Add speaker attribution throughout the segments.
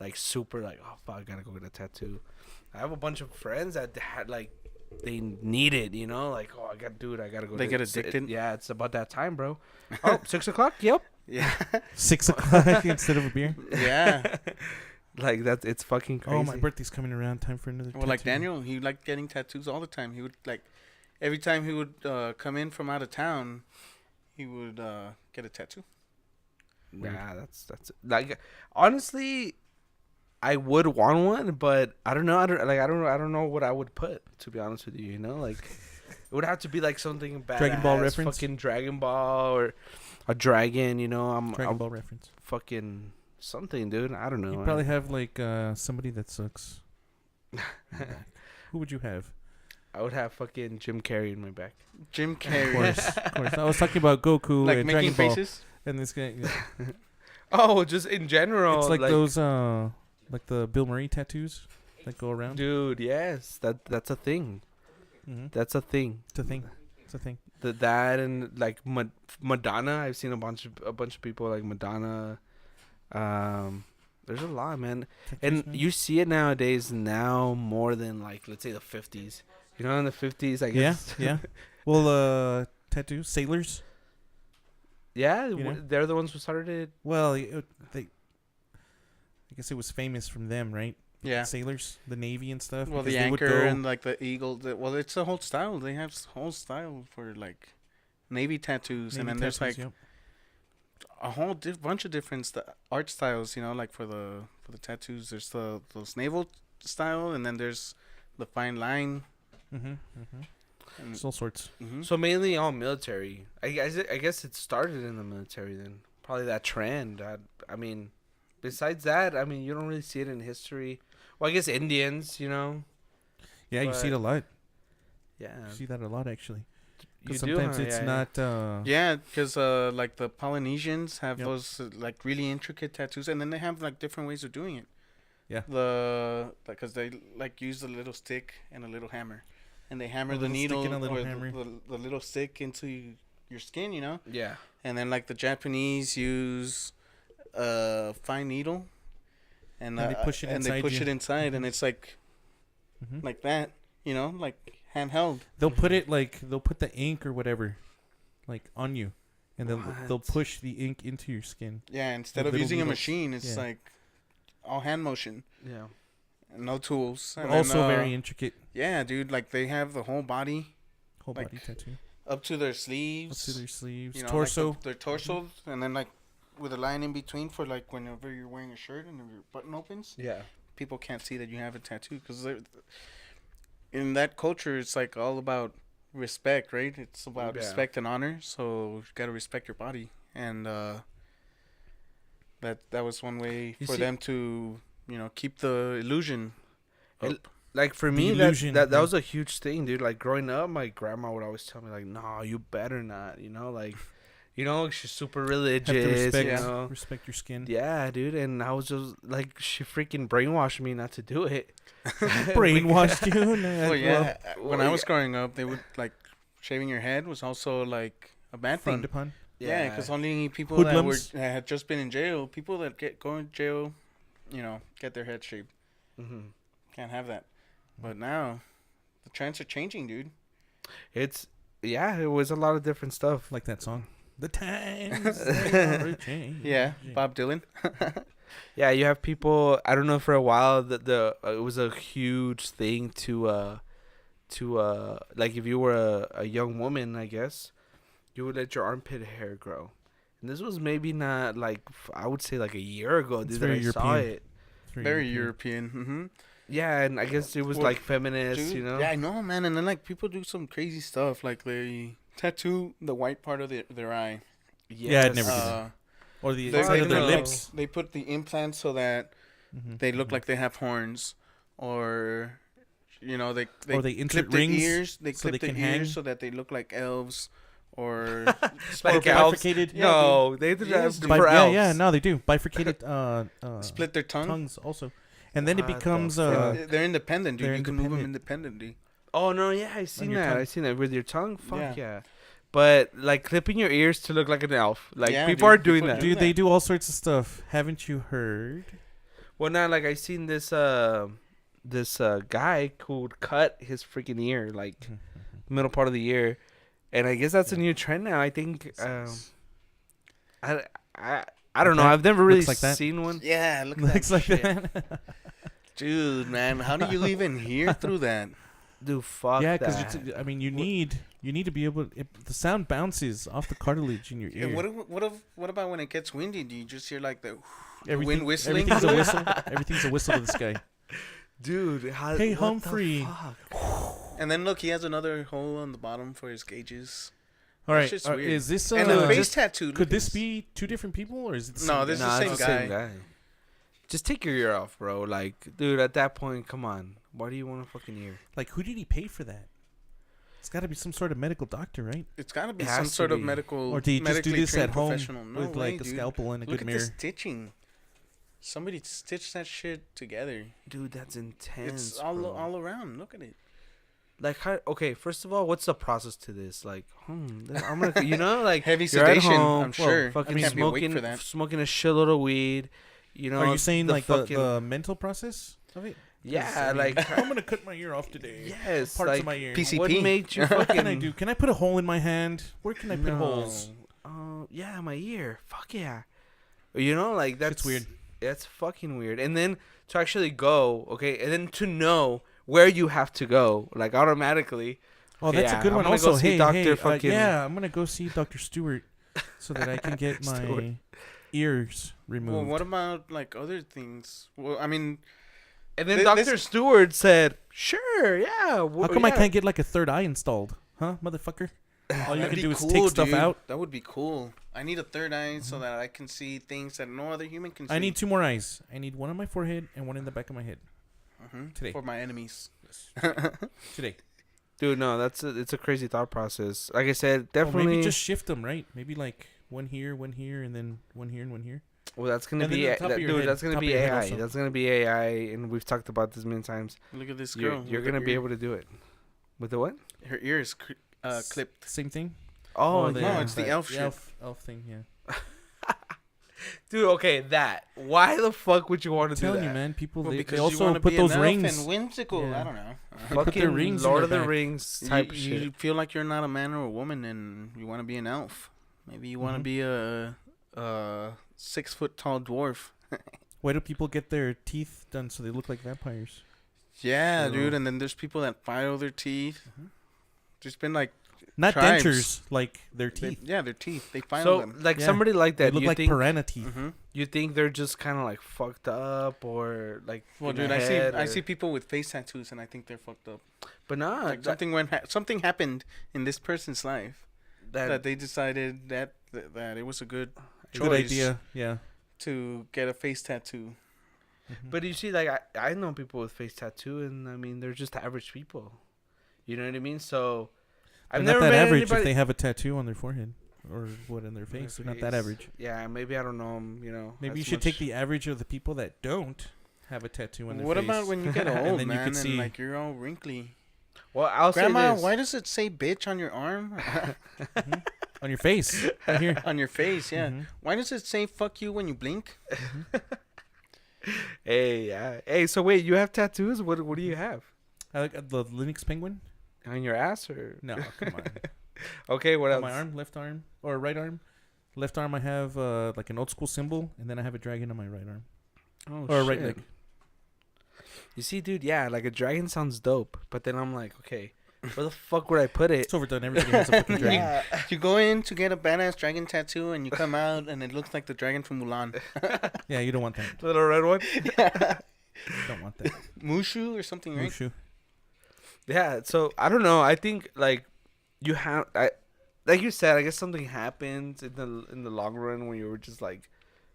Speaker 1: like super like, oh fuck, I gotta go get a tattoo. I have a bunch of friends that had like they need it, you know, like, oh, I gotta go.
Speaker 2: They get addicted.
Speaker 1: Yeah, it's about that time, bro. Oh, 6 o'clock. Yep.
Speaker 2: Yeah.
Speaker 3: 6 o'clock instead of a beer.
Speaker 2: Yeah.
Speaker 1: Like that, it's fucking crazy.
Speaker 3: Oh, my birthday's coming around. Time for another.
Speaker 2: Well, like
Speaker 3: tattoo.
Speaker 2: Daniel, he liked getting tattoos all the time. He would like every time he would come in from out of town, he would get a tattoo.
Speaker 1: Yeah, that's like honestly, I would want one, but I don't know. I don't know what I would put. To be honest with you, you know, like it would have to be like something badass,
Speaker 3: Dragon Ball reference?
Speaker 1: fucking Dragon Ball or a dragon. You know,
Speaker 3: Dragon
Speaker 1: I'm
Speaker 3: Ball reference.
Speaker 1: fucking something, dude. I don't know.
Speaker 3: You probably have like somebody that sucks. Who would you have?
Speaker 1: I would have fucking Jim Carrey in my back.
Speaker 2: Jim
Speaker 3: Of
Speaker 2: Carrey.
Speaker 3: course. I was talking about Goku
Speaker 2: Like
Speaker 3: and
Speaker 2: making
Speaker 3: Dragon Ball,
Speaker 2: faces.
Speaker 3: and this guy. Yeah.
Speaker 1: Oh, just in general.
Speaker 3: It's like those like the Bill Murray tattoos that go around.
Speaker 1: Dude, yes, that's a thing.
Speaker 3: Mm-hmm.
Speaker 1: That's a thing.
Speaker 3: It's a thing. It's a thing.
Speaker 1: That and like Madonna. I've seen a bunch of people like Madonna. There's a lot, man, and you see it nowadays now more than like let's say the 50s. You know, in the 50s, I guess.
Speaker 3: Yeah. Well, tattoos, sailors.
Speaker 1: Yeah,
Speaker 3: You know?
Speaker 1: they're the ones who started it.
Speaker 3: Well, I guess it was famous from them, right?
Speaker 2: Yeah.
Speaker 3: Sailors, the Navy and stuff.
Speaker 2: Well,
Speaker 3: because
Speaker 2: the
Speaker 3: they would
Speaker 2: anchor
Speaker 3: go-
Speaker 2: and like the eagle. Well, it's a whole style. They have whole style for like Navy tattoos, and
Speaker 3: Navy
Speaker 2: then there's like
Speaker 3: tattoos,
Speaker 2: a whole bunch of different art styles. You know, like for the tattoos, there's those naval style, and then there's the fine line.
Speaker 3: yep. Mm-hmm.
Speaker 2: And,
Speaker 3: It's all sorts.
Speaker 2: mhm.
Speaker 1: So mainly all military. I guess it started in the military then. Probably that trend. I mean, besides that, I mean, you don't really see it in history. Well, I guess Indians, you know.
Speaker 3: Yeah, you see it a lot.
Speaker 1: Yeah.
Speaker 3: You see that a lot, actually.
Speaker 1: You
Speaker 3: Because
Speaker 1: do,
Speaker 3: sometimes
Speaker 1: huh?
Speaker 3: it's
Speaker 1: Yeah,
Speaker 3: not.
Speaker 2: Yeah, because like the Polynesians have
Speaker 3: Yep.
Speaker 2: those like really intricate tattoos, and then they have like different ways of doing it.
Speaker 3: Yeah.
Speaker 2: Because they like use a little stick and a little hammer, and they hammer
Speaker 3: A
Speaker 2: the
Speaker 3: little stick
Speaker 2: needle
Speaker 3: and a little
Speaker 2: or
Speaker 3: hammer.
Speaker 2: the little stick into your skin, you know.
Speaker 1: Yeah.
Speaker 2: And then like the Japanese use a fine needle, and
Speaker 3: they push it
Speaker 2: and
Speaker 3: inside
Speaker 2: they push
Speaker 3: you.
Speaker 2: it inside, and it's like
Speaker 3: Mhm.
Speaker 2: like that, you know, like handheld.
Speaker 3: They'll put it they'll put the ink or whatever, like on you, and they'll
Speaker 1: What?
Speaker 3: push the ink into your skin.
Speaker 2: Yeah, instead
Speaker 3: With
Speaker 2: of
Speaker 3: little
Speaker 2: using a
Speaker 3: needles.
Speaker 2: machine, it's
Speaker 3: Yeah.
Speaker 2: like all hand motion.
Speaker 1: Yeah.
Speaker 2: No tools. And
Speaker 3: Also
Speaker 2: then,
Speaker 3: very intricate.
Speaker 2: yeah, dude. Like they have the whole body
Speaker 3: Whole
Speaker 2: like,
Speaker 3: body tattoo.
Speaker 2: up to their
Speaker 3: Up
Speaker 2: sleeves.
Speaker 3: to their sleeves,
Speaker 2: you know,
Speaker 3: torso.
Speaker 2: Like their torso, and then like with a line in between for like whenever you're wearing a shirt and your button opens,
Speaker 1: Yeah.
Speaker 2: people can't see that you have a tattoo because in that culture it's like all about respect, right? It's about
Speaker 1: Yeah.
Speaker 2: respect and honor. So you gotta respect your body, and that was one way
Speaker 1: You
Speaker 2: for
Speaker 1: see-
Speaker 2: them to keep the illusion
Speaker 1: It-
Speaker 2: up.
Speaker 1: Like for
Speaker 3: The
Speaker 1: me,
Speaker 3: illusion,
Speaker 1: that
Speaker 3: yeah.
Speaker 1: was a huge thing, dude. Like growing up, my grandma would always tell me, like, "No, you better not." You know, like, she's super religious.
Speaker 3: Have to respect,
Speaker 1: You know?
Speaker 3: respect your skin.
Speaker 1: Yeah, dude. And I was just like, she freaking brainwashed me not to do it.
Speaker 3: Brainwashed you. Nah,
Speaker 2: Well, yeah. When
Speaker 1: well,
Speaker 2: I was growing up, they would like shaving your head was also like a bad
Speaker 3: frowned
Speaker 2: thing.
Speaker 3: upon.
Speaker 2: Yeah, because only people
Speaker 3: Hoodlums.
Speaker 2: that had just been in jail, people that go in jail, get their head shaved.
Speaker 1: Mm-hmm.
Speaker 2: Can't have that. But now, the trends are changing, dude.
Speaker 1: It was a lot of different stuff.
Speaker 3: Like that song. The times they are changing.
Speaker 2: Yeah, Bob Dylan.
Speaker 1: Yeah, you have people. I don't know, for a while that it was a huge thing to like if you were a young woman, I guess, you would let your armpit hair grow. And this was maybe not like I would say like a year ago,
Speaker 3: It's
Speaker 1: dude, that
Speaker 3: very
Speaker 1: I saw
Speaker 3: European.
Speaker 1: it.
Speaker 3: It's
Speaker 2: Very European. Mm-hmm.
Speaker 1: Yeah, and I guess it was
Speaker 2: Well,
Speaker 1: like feminist,
Speaker 2: Dude,
Speaker 1: you know.
Speaker 2: Yeah, I know, man. And then like people do some crazy stuff, like they tattoo the white part of their eye.
Speaker 3: Yeah, I'd never do
Speaker 1: Yes.
Speaker 3: that. Or the
Speaker 2: They-
Speaker 3: inside
Speaker 2: they
Speaker 3: of their
Speaker 2: put,
Speaker 3: lips.
Speaker 2: They put the implants so that
Speaker 3: Mhm,
Speaker 2: they look
Speaker 3: mhm.
Speaker 2: like they have horns, or they
Speaker 3: Or they insert
Speaker 2: clip their
Speaker 3: rings
Speaker 2: ears. They
Speaker 3: so
Speaker 2: clip
Speaker 3: they
Speaker 2: their
Speaker 3: can
Speaker 2: ears
Speaker 3: hang.
Speaker 2: so that they look like elves, or
Speaker 1: Like
Speaker 3: Or
Speaker 1: elves.
Speaker 3: bifurcated.
Speaker 2: Yeah,
Speaker 1: No, they did
Speaker 2: Yes,
Speaker 1: that
Speaker 2: dude.
Speaker 1: for elves.
Speaker 3: Yeah, no, they do. Bifurcated
Speaker 2: split their tongue.
Speaker 3: tongues also. And then it
Speaker 1: What the
Speaker 3: becomes
Speaker 1: fuck?
Speaker 2: They're independent, dude.
Speaker 3: they're
Speaker 2: You can move them
Speaker 3: independent.
Speaker 2: independently.
Speaker 1: Oh no, yeah, I seen
Speaker 3: your
Speaker 1: that.
Speaker 3: tongue.
Speaker 1: I seen that with your tongue. Fuck
Speaker 2: Yeah.
Speaker 1: yeah. But like clipping your ears to look like an elf, like
Speaker 2: Yeah,
Speaker 1: people
Speaker 2: dude,
Speaker 1: are doing
Speaker 2: people
Speaker 1: that.
Speaker 2: do
Speaker 3: Dude,
Speaker 2: that.
Speaker 3: they do all sorts of stuff. Haven't you heard?
Speaker 1: Well, now like I seen this guy who would cut his freaking ear like middle part of the year, and I guess that's a new trend now. I think I I don't know. I've never really
Speaker 3: like that.
Speaker 1: seen one.
Speaker 2: Yeah, look at
Speaker 3: Looks
Speaker 2: that
Speaker 3: like
Speaker 2: shit.
Speaker 3: that.
Speaker 2: Dude, man, how do you even hear through that?
Speaker 1: Dude, fuck
Speaker 3: Yeah,
Speaker 1: that.
Speaker 3: because I mean, you need to be able. The sound bounces off the cartilage in your ear.
Speaker 2: Yeah, what about when it gets windy? Do you just hear like the
Speaker 3: Everything,
Speaker 2: wind whistling?
Speaker 3: Everything's a whistle. Everything's a whistle to the sky.
Speaker 1: Dude, how,
Speaker 3: Hey,
Speaker 1: what
Speaker 3: Humphrey.
Speaker 1: the fuck?
Speaker 2: And then look, he has another hole on the bottom for his gauges.
Speaker 3: All right,
Speaker 2: shit's weird.
Speaker 3: is this
Speaker 2: And the face tattoo. look
Speaker 3: could
Speaker 2: at
Speaker 3: this be two different people, or is it? The
Speaker 2: No,
Speaker 3: same
Speaker 2: this
Speaker 3: guy?
Speaker 2: is the
Speaker 1: Nah,
Speaker 2: same
Speaker 1: it's
Speaker 2: guy.
Speaker 1: Just take your ear off, bro. Like, dude, at that point, come on. Why do you want a fucking ear?
Speaker 3: Like, who did he pay for that? It's got to be some sort of medical doctor, right?
Speaker 2: It's got to be
Speaker 1: It
Speaker 2: some
Speaker 1: has to
Speaker 2: sort of
Speaker 1: be.
Speaker 2: medical.
Speaker 3: Or do you just do
Speaker 2: medically
Speaker 3: this at
Speaker 2: trained
Speaker 3: home
Speaker 2: professional. No
Speaker 3: with
Speaker 2: way,
Speaker 3: like a
Speaker 2: dude.
Speaker 3: scalpel and a
Speaker 2: Look
Speaker 3: good
Speaker 2: at
Speaker 3: mirror?
Speaker 2: the stitching. Somebody stitched that shit together.
Speaker 1: Dude, that's intense.
Speaker 2: It's all
Speaker 1: bro.
Speaker 2: all around. Look at it.
Speaker 1: Like, how, okay, first of all, what's the process to this? Like, I'm gonna, you know, like
Speaker 2: Heavy
Speaker 1: you're at
Speaker 2: sedation.
Speaker 1: home,
Speaker 2: I'm sure.
Speaker 1: fucking
Speaker 2: I can't be awake
Speaker 1: smoking,
Speaker 2: for that.
Speaker 1: smoking a shitload of weed. You know,
Speaker 3: Are you saying
Speaker 1: the
Speaker 3: like
Speaker 1: fucking,
Speaker 3: the mental process of it? 'Cause,
Speaker 1: yeah,
Speaker 3: I mean,
Speaker 1: like
Speaker 3: I'm gonna cut my ear off today.
Speaker 1: yes,
Speaker 3: Parts
Speaker 1: like,
Speaker 3: of my ear.
Speaker 2: PC.
Speaker 1: what
Speaker 2: PCP.
Speaker 1: made you
Speaker 3: What
Speaker 1: fucking
Speaker 3: can I do? Can I put a hole in my hand? Where can I put
Speaker 1: No.
Speaker 3: holes?
Speaker 1: Yeah, my ear. Fuck yeah. You know, like that's
Speaker 3: Shit's weird.
Speaker 1: That's fucking weird. And then to actually go, okay, and then to know where you have to go, like automatically.
Speaker 3: Oh, that's
Speaker 1: Yeah,
Speaker 3: a good
Speaker 1: I'm
Speaker 3: one.
Speaker 1: gonna go
Speaker 3: Also,
Speaker 1: see
Speaker 3: hey,
Speaker 1: Dr.
Speaker 3: hey,
Speaker 1: fucking-
Speaker 3: yeah, I'm gonna go see Dr. Stewart so that I can get my
Speaker 1: Stewart.
Speaker 3: ears removed.
Speaker 2: Well, what about like other things? Well, I mean,
Speaker 1: And then
Speaker 2: Th-
Speaker 1: Dr.
Speaker 2: this-
Speaker 1: Stewart said, "Sure, yeah."
Speaker 3: How come I can't get like a third eye installed? Huh, motherfucker? All you
Speaker 2: that'd
Speaker 3: can
Speaker 2: be
Speaker 3: do is
Speaker 2: cool,
Speaker 3: take stuff
Speaker 2: dude.
Speaker 3: out.
Speaker 2: That would be cool. I need a third eye so that I can see things that no other human can see.
Speaker 3: I need 2 more eyes. I need one on my forehead and one in the back of my head. Today.
Speaker 2: for my enemies.
Speaker 3: Today.
Speaker 1: Dude, no, it's a crazy thought process. Like I said,
Speaker 3: Or
Speaker 1: definitely.
Speaker 3: maybe just shift them, right? Maybe like one here, and then one here and one here.
Speaker 1: well, that's gonna
Speaker 3: and then
Speaker 1: be
Speaker 3: the top of your
Speaker 1: dude.
Speaker 3: head,
Speaker 1: That's gonna
Speaker 3: top of
Speaker 1: be
Speaker 3: your head
Speaker 1: AI.
Speaker 3: also.
Speaker 1: That's gonna be AI, and we've talked about this many times.
Speaker 2: Look at this
Speaker 1: You're,
Speaker 2: girl.
Speaker 1: you're gonna be able to do it. With the what?
Speaker 2: Her ear is clipped.
Speaker 3: Same thing.
Speaker 1: Oh,
Speaker 3: the-
Speaker 1: yeah.
Speaker 2: No, it's the elf shit.
Speaker 3: elf thing. Yeah.
Speaker 1: Dude, okay, that. Why the fuck would you want
Speaker 3: I'm
Speaker 1: to do
Speaker 3: telling
Speaker 1: that?
Speaker 3: you, man. People
Speaker 2: Well,
Speaker 3: they
Speaker 2: because you
Speaker 3: also
Speaker 2: wanna
Speaker 3: put
Speaker 2: be
Speaker 3: those
Speaker 2: an elf
Speaker 3: rings.
Speaker 2: and whimsical.
Speaker 3: Yeah.
Speaker 2: I don't know.
Speaker 3: They put their
Speaker 1: Fucking
Speaker 3: rings in
Speaker 1: Lord
Speaker 3: their
Speaker 1: of the
Speaker 3: back.
Speaker 1: Rings
Speaker 2: You,
Speaker 1: type shit.
Speaker 2: you feel like you're not a man or a woman, and you want to be an elf. Maybe you want to
Speaker 3: Mhm.
Speaker 2: be a 6 foot tall dwarf.
Speaker 3: Why do people get their teeth done so they look like vampires?
Speaker 2: Yeah,
Speaker 1: True.
Speaker 2: dude. And then there's people that file their teeth. There's been like
Speaker 3: Not
Speaker 2: Tribes.
Speaker 3: dentures, like their
Speaker 2: they-
Speaker 3: teeth.
Speaker 2: yeah, their teeth. They file
Speaker 1: So,
Speaker 2: them.
Speaker 1: like
Speaker 3: Yeah.
Speaker 1: somebody like
Speaker 3: They
Speaker 1: that,
Speaker 3: look
Speaker 1: you
Speaker 3: like
Speaker 1: think
Speaker 3: piranha teeth.
Speaker 2: Mm-hmm.
Speaker 1: you think they're just kind of like fucked up or like
Speaker 2: Well,
Speaker 1: in
Speaker 2: dude,
Speaker 1: the
Speaker 2: I
Speaker 1: head
Speaker 2: see
Speaker 1: or-
Speaker 2: people with face tattoos, and I think they're fucked up.
Speaker 1: but nah,
Speaker 2: Like something happened in this person's life that
Speaker 1: that
Speaker 2: they decided that it was a good choice
Speaker 3: Good idea. Yeah.
Speaker 2: to get a face tattoo.
Speaker 3: Mhm.
Speaker 1: But you see, like I know people with face tattoo, and I mean they're just average people. You know what I mean? So I've
Speaker 3: They're
Speaker 1: never
Speaker 3: not that
Speaker 1: met
Speaker 3: average
Speaker 1: anybody.
Speaker 3: if they have a tattoo on their forehead or what in their face. They're not that
Speaker 1: face.
Speaker 3: average.
Speaker 1: Yeah, maybe I don't know 'em, you know.
Speaker 3: Maybe
Speaker 1: as
Speaker 3: you should
Speaker 1: much.
Speaker 3: take the average of the people that don't have a tattoo on their
Speaker 2: What
Speaker 3: face.
Speaker 2: about when you get
Speaker 3: And
Speaker 2: old,
Speaker 3: then you
Speaker 2: man,
Speaker 3: could
Speaker 2: and
Speaker 3: see-
Speaker 2: like you're all wrinkly?
Speaker 1: Well, I'll
Speaker 2: Grandma,
Speaker 1: say this.
Speaker 2: why does it say "bitch" on your arm?
Speaker 3: on your face? Right here.
Speaker 2: On your face, yeah.
Speaker 3: Mhm.
Speaker 2: Why does it say "fuck you" when you blink?
Speaker 1: Hey, yeah. Hey, so wait, you have tattoos? What do you have?
Speaker 3: I like the Linux penguin.
Speaker 1: On your ass or?
Speaker 3: No, come on.
Speaker 1: Okay, what
Speaker 3: On
Speaker 1: else?
Speaker 3: my arm, left arm, or right arm. Left arm, I have like an old school symbol, and then I have a dragon on my right arm
Speaker 1: Oh,
Speaker 3: or right
Speaker 1: shit.
Speaker 3: leg.
Speaker 1: You see, dude, yeah, like a dragon sounds dope, but then I'm like, okay, where the fuck would I put it?
Speaker 3: It's overdone. Everybody has a fucking dragon.
Speaker 1: Yeah.
Speaker 2: You go in to get a badass dragon tattoo, and you come out, and it looks like the dragon from Mulan.
Speaker 3: Yeah, you don't want that.
Speaker 1: Little red one.
Speaker 3: You don't want that.
Speaker 2: Mushu or something, right?
Speaker 3: Mushu.
Speaker 1: Yeah, so I don't know. I think like you have, like you said, I guess something happens in the long run when you were just like,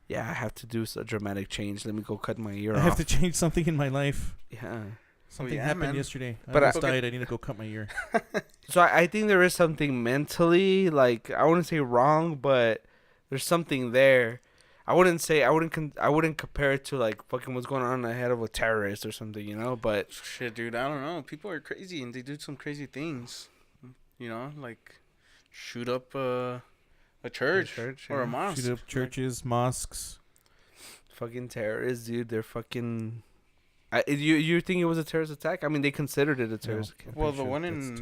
Speaker 1: yeah, I have to do a dramatic change. Let me go cut my ear
Speaker 3: I
Speaker 1: off.
Speaker 3: have to change something in my life.
Speaker 1: Yeah.
Speaker 3: Something
Speaker 2: yeah,
Speaker 3: happened
Speaker 2: man.
Speaker 3: yesterday. I
Speaker 1: But
Speaker 3: almost
Speaker 2: Okay.
Speaker 3: died. I need to go cut my ear.
Speaker 1: So I think there is something mentally, like I wouldn't say wrong, but there's something there. I wouldn't compare it to like fucking what's going on in the head of a terrorist or something, you know. But
Speaker 2: Shit, dude, I don't know. People are crazy, and they do some crazy things. You know, like shoot up a church,
Speaker 1: church,
Speaker 2: or
Speaker 1: yeah.
Speaker 2: a mosque.
Speaker 3: Shoot up churches, mosques.
Speaker 1: Fucking terrorists, dude. They're fucking. You think it was a terrorist attack? I mean, they considered it a terrorist attack.
Speaker 2: Well, the one in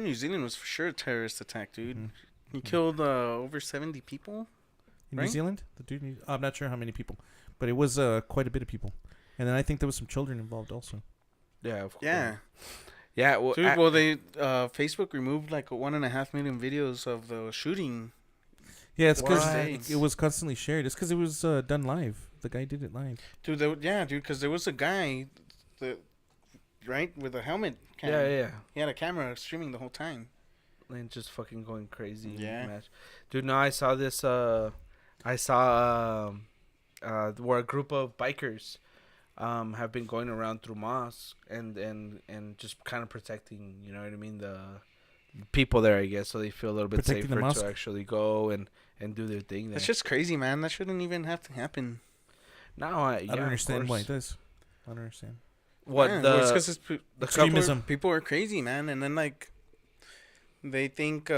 Speaker 2: New Zealand was for sure a terrorist attack, dude.
Speaker 3: Mm-hmm.
Speaker 2: He killed over 70 people.
Speaker 3: In
Speaker 2: Right?
Speaker 3: New Zealand? The dude. I'm not sure how many people, but it was quite a bit of people. And then I think there was some children involved also.
Speaker 1: Yeah, of course.
Speaker 2: Yeah.
Speaker 1: Yeah, well,
Speaker 2: Dude, they Facebook removed like 1.5 million videos of the shooting.
Speaker 3: Yeah, it's because
Speaker 2: What?
Speaker 3: it was constantly shared. It's because it was done live. The guy did it live.
Speaker 2: Dude, because there was a guy, right, with a helmet.
Speaker 1: yeah.
Speaker 2: He had a camera streaming the whole time.
Speaker 1: And just fucking going crazy.
Speaker 2: Yeah.
Speaker 1: Match. Dude, no, I saw this. I saw where a group of bikers have been going around through mosques and just kind of protecting, you know what I mean, the people there, I guess, so they feel a little bit
Speaker 3: Protecting the
Speaker 1: safer
Speaker 3: mosque?
Speaker 1: to actually go and do their thing there.
Speaker 2: That's just crazy, man. That shouldn't even have to happen.
Speaker 1: No,
Speaker 3: I don't understand why it does. I don't understand.
Speaker 1: What
Speaker 2: Yeah,
Speaker 1: the
Speaker 2: well, it's 'cause
Speaker 1: the
Speaker 3: extremism.
Speaker 2: people are crazy, man, and then like they think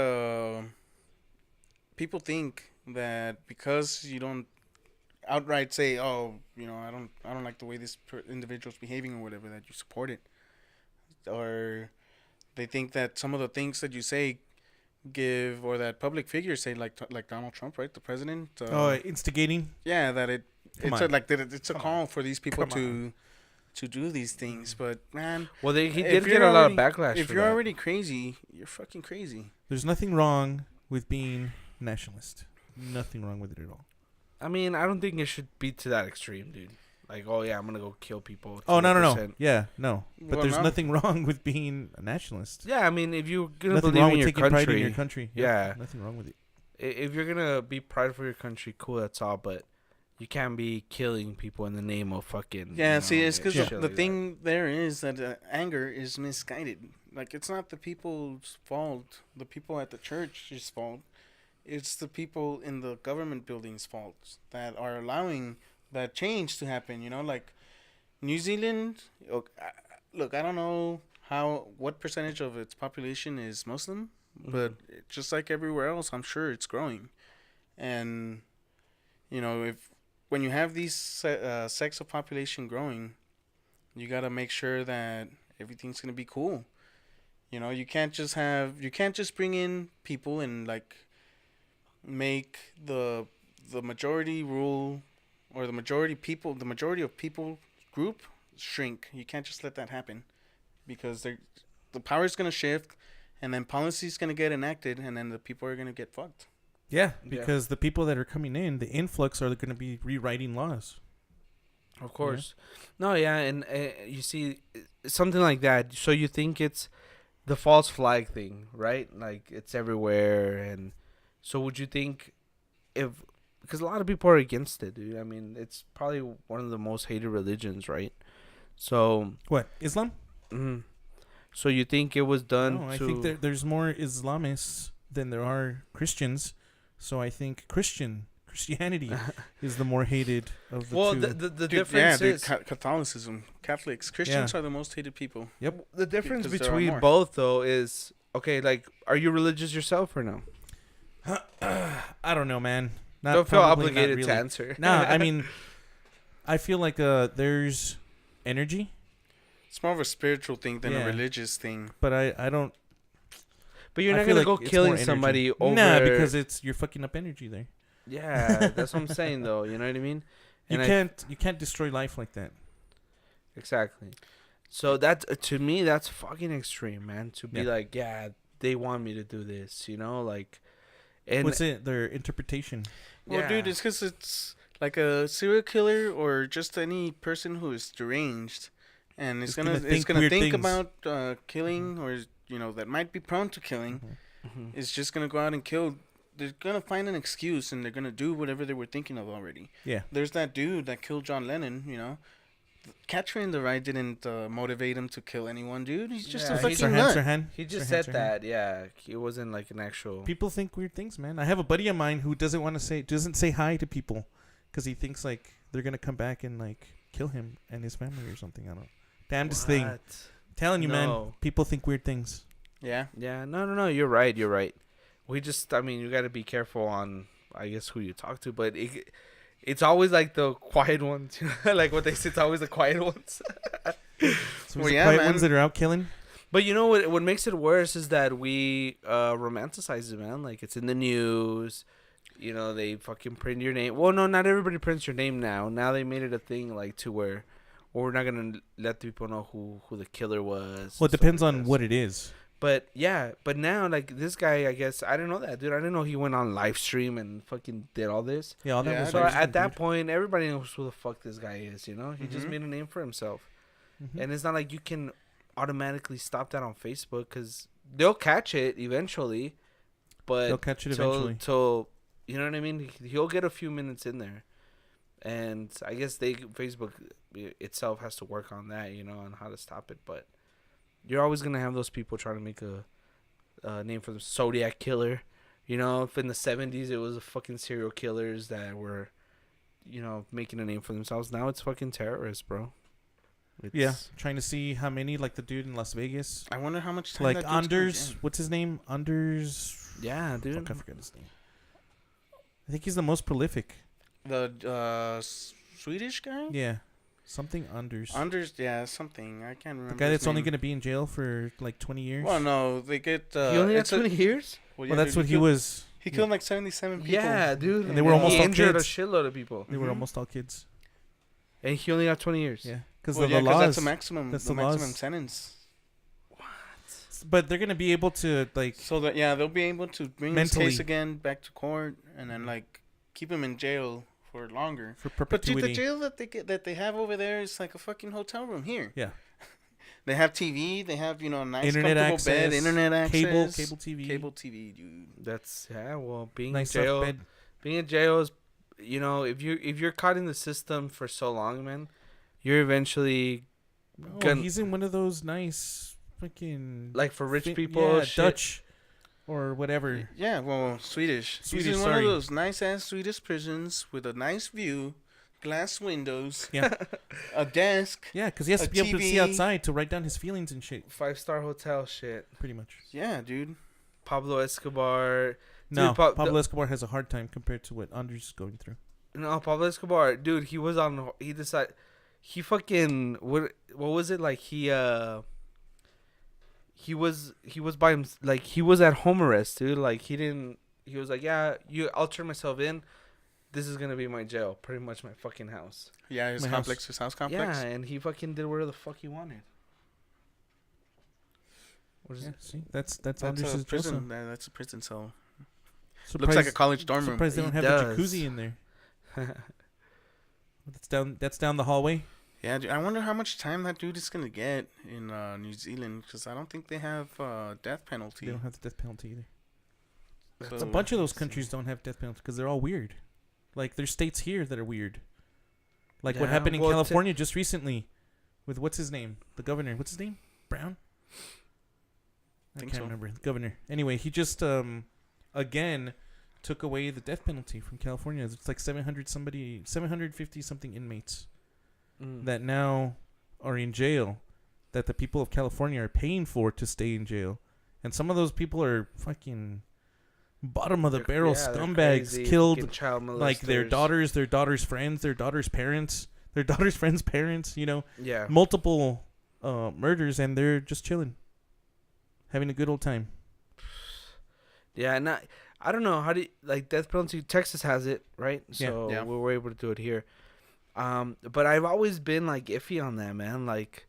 Speaker 2: people think that because you don't outright say, oh, you know, I don't like the way this individual's behaving or whatever, that you support it, or they think that some of the things that you say give, or that public figures say, like Donald Trump, right, the president,
Speaker 3: Instigating.
Speaker 2: yeah, that it's a
Speaker 3: Come
Speaker 2: call for these people
Speaker 3: Come
Speaker 2: to do these things. But man,
Speaker 1: well, he
Speaker 2: if
Speaker 1: did get
Speaker 2: you're
Speaker 1: a lot of
Speaker 2: already-
Speaker 1: backlash.
Speaker 2: if
Speaker 1: for
Speaker 2: you're
Speaker 1: that.
Speaker 2: already crazy, you're fucking crazy.
Speaker 3: There's nothing wrong with being nationalist. Nothing wrong with it at all.
Speaker 1: I mean, I don't think it should be to that extreme, dude. Like, oh yeah, I'm gonna go kill people.
Speaker 3: Oh, no.
Speaker 1: 20%.
Speaker 3: Yeah, no. But
Speaker 2: Well,
Speaker 3: there's
Speaker 2: no.
Speaker 3: nothing wrong with being a nationalist.
Speaker 1: Yeah, I mean, if you're gonna
Speaker 3: Nothing
Speaker 1: believe
Speaker 3: wrong
Speaker 1: in
Speaker 3: with
Speaker 1: your
Speaker 3: taking
Speaker 1: country,
Speaker 3: pride in your country.
Speaker 1: Yeah.
Speaker 3: Nothing wrong with it.
Speaker 1: If you're gonna be proud for your country, cool, that's all. But you can't be killing people in the name of fucking.
Speaker 2: Yeah,
Speaker 1: you
Speaker 2: see,
Speaker 1: know,
Speaker 2: it's because
Speaker 1: shit
Speaker 2: the
Speaker 1: like
Speaker 2: thing there is that anger is misguided. Like, it's not the people's fault, the people at the church's fault. It's the people in the government buildings' fault that are allowing that change to happen. You know, like New Zealand. Look, I don't know what percentage of its population is Muslim, but just like everywhere else, I'm sure it's growing. And you know, when you have these sects of population growing, you got to make sure that everything's going to be cool. You know, you can't just bring in people and like make the majority rule, or the majority of people group shrink. You can't just let that happen, because the power's going to shift, and then policy's going to get enacted, and then the people are going to get fucked.
Speaker 3: Yeah, because the people that are coming in, the influx are going to be rewriting laws.
Speaker 1: Of course. No, yeah, and you see something like that. So you think it's the false flag thing, right? Like it's everywhere, and so would you think because a lot of people are against it, dude. I mean, it's probably one of the most hated religions, right? So
Speaker 3: What, Islam?
Speaker 1: mhm. So you think it was done
Speaker 3: No, I
Speaker 1: to?
Speaker 3: think there's more Islamists than there are Christians. So I think Christianity is the more hated of the
Speaker 1: well,
Speaker 3: two.
Speaker 1: the
Speaker 2: Dude,
Speaker 1: difference is
Speaker 2: Catholicism, Catholics, Christians are the most hated people.
Speaker 1: the difference
Speaker 2: because there are
Speaker 1: between
Speaker 2: more.
Speaker 1: both though is okay. Like, are you religious yourself or no?
Speaker 3: I don't know, man. Not
Speaker 1: Don't feel
Speaker 3: probably, not
Speaker 1: obligated
Speaker 3: really.
Speaker 1: to answer.
Speaker 3: No, I mean, I feel like there's energy,
Speaker 2: It's more of a spiritual thing than
Speaker 3: Yeah.
Speaker 2: a religious thing.
Speaker 3: but I don't.
Speaker 1: But you're
Speaker 3: I
Speaker 1: not
Speaker 3: feel
Speaker 1: gonna
Speaker 3: like
Speaker 1: go
Speaker 3: it's
Speaker 1: killing
Speaker 3: more energy.
Speaker 1: somebody over.
Speaker 3: Nah, because you're fucking up energy there.
Speaker 1: Yeah, that's what I'm saying though. You know what I mean?
Speaker 3: You
Speaker 1: And
Speaker 3: you can't destroy life like that.
Speaker 1: exactly. So that to me, that's fucking extreme, man. To be
Speaker 3: Yeah.
Speaker 1: like, yeah, they want me to do this, you know, like, and
Speaker 3: What's it? Their interpretation.
Speaker 2: Well,
Speaker 1: yeah.
Speaker 2: dude, it's because it's like a serial killer or just any person who is deranged, and it's gonna think
Speaker 3: weird things.
Speaker 2: about killing, or you know, that might be prone to killing.
Speaker 1: Mhm.
Speaker 2: Is just gonna go out and kill. They're gonna find an excuse, and they're gonna do whatever they were thinking of already.
Speaker 3: Yeah.
Speaker 2: There's that dude that killed John Lennon. You know, Catherine the Rye didn't motivate him to kill anyone, dude. He's just
Speaker 1: Yeah,
Speaker 2: a
Speaker 1: he's
Speaker 2: fucking nut.
Speaker 1: he just said that, yeah, it wasn't like an actual.
Speaker 3: People think weird things, man. I have a buddy of mine who doesn't say hi to people because he thinks like they're gonna come back and like kill him and his family or something. I don't know. Damnedest thing.
Speaker 1: What?
Speaker 3: Telling you, man.
Speaker 1: No.
Speaker 3: People think weird things.
Speaker 2: Yeah.
Speaker 1: Yeah, no, you're right. You're right. I mean, you got to be careful on, I guess, who you talk to, but it's always like the quiet ones. Like what they say, it's always the quiet ones.
Speaker 3: So the quiet ones that are out killing.
Speaker 1: But you know what makes it worse is that we romanticize it, man. Like it's in the news. You know, they fucking print your name. Well, no, not everybody prints your name now. Now they made it a thing like to where we're not gonna let people know who the killer was.
Speaker 3: Well, it depends on what it is.
Speaker 1: But yeah, but now like this guy, I guess I didn't know that, dude. I didn't know he went on live stream and fucking did all this.
Speaker 3: Yeah, all that was
Speaker 1: So
Speaker 3: live stream,
Speaker 1: at that
Speaker 3: dude.
Speaker 1: point, everybody knows who the fuck this guy is. You know, he just
Speaker 2: Mhm.
Speaker 1: made a name for himself.
Speaker 3: Mhm.
Speaker 1: And it's not like you can automatically stop that on Facebook because they'll catch it eventually. But
Speaker 3: They'll catch it eventually.
Speaker 1: Till you know what I mean? He'll get a few minutes in there, and I guess Facebook itself has to work on that, you know, on how to stop it. But you're always gonna have those people trying to make a name for the Zodiac killer. You know, if in the 70s it was fucking serial killers that were, you know, making a name for themselves. Now it's fucking terrorists, bro.
Speaker 3: Yeah, trying to see how many, like the dude in Las Vegas.
Speaker 2: I wonder how much time
Speaker 3: Like
Speaker 2: that dude's gonna
Speaker 3: Anders,
Speaker 2: get.
Speaker 3: what's his name? Anders.
Speaker 1: Yeah, dude.
Speaker 3: Fuck, I forgot his name. I think he's the most prolific.
Speaker 2: The Swedish guy?
Speaker 3: Yeah, something Anders.
Speaker 2: Anders, yeah, something. I can't remember.
Speaker 3: The guy
Speaker 2: his
Speaker 3: that's only
Speaker 2: name.
Speaker 3: gonna be in jail for like 20 years.
Speaker 2: Well, no, they get.
Speaker 1: He only got
Speaker 2: it's a-
Speaker 1: 20 years?
Speaker 3: Well,
Speaker 2: yeah,
Speaker 3: that's
Speaker 2: dude,
Speaker 3: what he
Speaker 2: killed-
Speaker 3: was.
Speaker 2: He killed like 77 people.
Speaker 1: Yeah, dude.
Speaker 3: And they were almost
Speaker 1: he
Speaker 3: all
Speaker 1: injured
Speaker 3: kids.
Speaker 1: a shitload of people.
Speaker 3: They were
Speaker 2: Mhm.
Speaker 3: almost all kids.
Speaker 1: And he only got 20 years.
Speaker 3: Yeah, because
Speaker 2: Well,
Speaker 3: of
Speaker 2: yeah,
Speaker 3: the
Speaker 2: 'cause
Speaker 3: laws.
Speaker 2: that's the maximum.
Speaker 3: That's
Speaker 2: the
Speaker 3: the laws.
Speaker 2: maximum sentence.
Speaker 3: But they're gonna be able to like.
Speaker 2: So that they'll be able to bring
Speaker 3: Mentally.
Speaker 2: this case again back to court and then like keep him in jail for longer.
Speaker 3: For
Speaker 2: But dude,
Speaker 3: perpetuity.
Speaker 2: the jail that they have over there is like a fucking hotel room here.
Speaker 3: Yeah.
Speaker 2: They have TV. They have a nice
Speaker 3: Internet
Speaker 2: comfortable
Speaker 3: access,
Speaker 2: bed, internet access,
Speaker 3: cable TV,
Speaker 2: cable TV, dude.
Speaker 1: That's well, being
Speaker 3: nice
Speaker 1: in jail.
Speaker 3: soft bed.
Speaker 1: Being in jail is, you know, if you're caught in the system for so long, man, you're eventually
Speaker 3: Oh,
Speaker 1: Gun-
Speaker 3: he's in one of those nice fucking
Speaker 1: like for rich
Speaker 3: fin-
Speaker 1: people.
Speaker 3: yeah,
Speaker 1: shit.
Speaker 3: Dutch or whatever.
Speaker 2: Yeah, well, Swedish.
Speaker 3: Swedish,
Speaker 2: He's in one
Speaker 3: sorry.
Speaker 2: of those nice ass Swedish prisons with a nice view, glass windows,
Speaker 3: Yeah,
Speaker 2: a desk.
Speaker 3: yeah, because he has
Speaker 2: A
Speaker 3: to be able to see
Speaker 2: TV.
Speaker 3: outside to write down his feelings and shit.
Speaker 1: 5-star hotel shit.
Speaker 3: Pretty much.
Speaker 2: Yeah, dude.
Speaker 1: Pablo Escobar.
Speaker 3: No,
Speaker 1: Dude,
Speaker 3: Pablo Escobar has a hard time compared to what Anders is going through.
Speaker 1: No, Pablo Escobar, dude. He was on. He decided. He fucking what was it like? He was by him, like he was at home arrest, dude. Like he didn't. He was like, yeah, I'll turn myself in. This is gonna be my jail, pretty much my fucking house.
Speaker 2: Yeah, his
Speaker 3: My
Speaker 2: complex,
Speaker 3: house.
Speaker 2: his house complex.
Speaker 1: Yeah, and he fucking did whatever the fuck he wanted. What is
Speaker 3: Yeah,
Speaker 1: it?
Speaker 3: see, that's
Speaker 2: That's
Speaker 3: Anders'
Speaker 2: a
Speaker 3: jail
Speaker 2: prison.
Speaker 3: cell.
Speaker 2: That's a prison cell.
Speaker 3: Surprised,
Speaker 2: Looks like a college dorm room.
Speaker 3: surprised they don't
Speaker 1: He
Speaker 3: have
Speaker 1: does.
Speaker 3: the jacuzzi in there. That's down the hallway.
Speaker 2: Yeah, dude, I wonder how much time that dude is gonna get in New Zealand because I don't think they have death penalty.
Speaker 3: They don't have the death penalty either.
Speaker 2: So-
Speaker 3: A bunch of those countries don't have death penalty because they're all weird. Like there's states here that are weird. Like what
Speaker 1: Yeah,
Speaker 3: happened in
Speaker 1: well,
Speaker 3: California just recently, with what's his name, the governor. What's his name? Brown. I
Speaker 2: Think
Speaker 3: can't
Speaker 2: so.
Speaker 3: remember the governor. Anyway, he just again took away the death penalty from California. It's like 750 something inmates
Speaker 1: Mm.
Speaker 3: that now are in jail, that the people of California are paying for to stay in jail, and some of those people are fucking bottom of the barrel
Speaker 1: Yeah, they're
Speaker 3: scumbags,
Speaker 1: crazy,
Speaker 3: killed
Speaker 1: fucking child
Speaker 3: like their
Speaker 1: molesters.
Speaker 3: daughters, their daughters' friends, their daughters' parents, their daughters' friends' parents. You know,
Speaker 1: Yeah.
Speaker 3: multiple murders, and they're just chilling, having a good old time.
Speaker 1: Yeah, and I don't know how do you, like death penalty. Texas has it, right?
Speaker 3: Yeah.
Speaker 1: So
Speaker 2: Yeah.
Speaker 1: we were able to do it here. But I've always been like iffy on that, man. Like,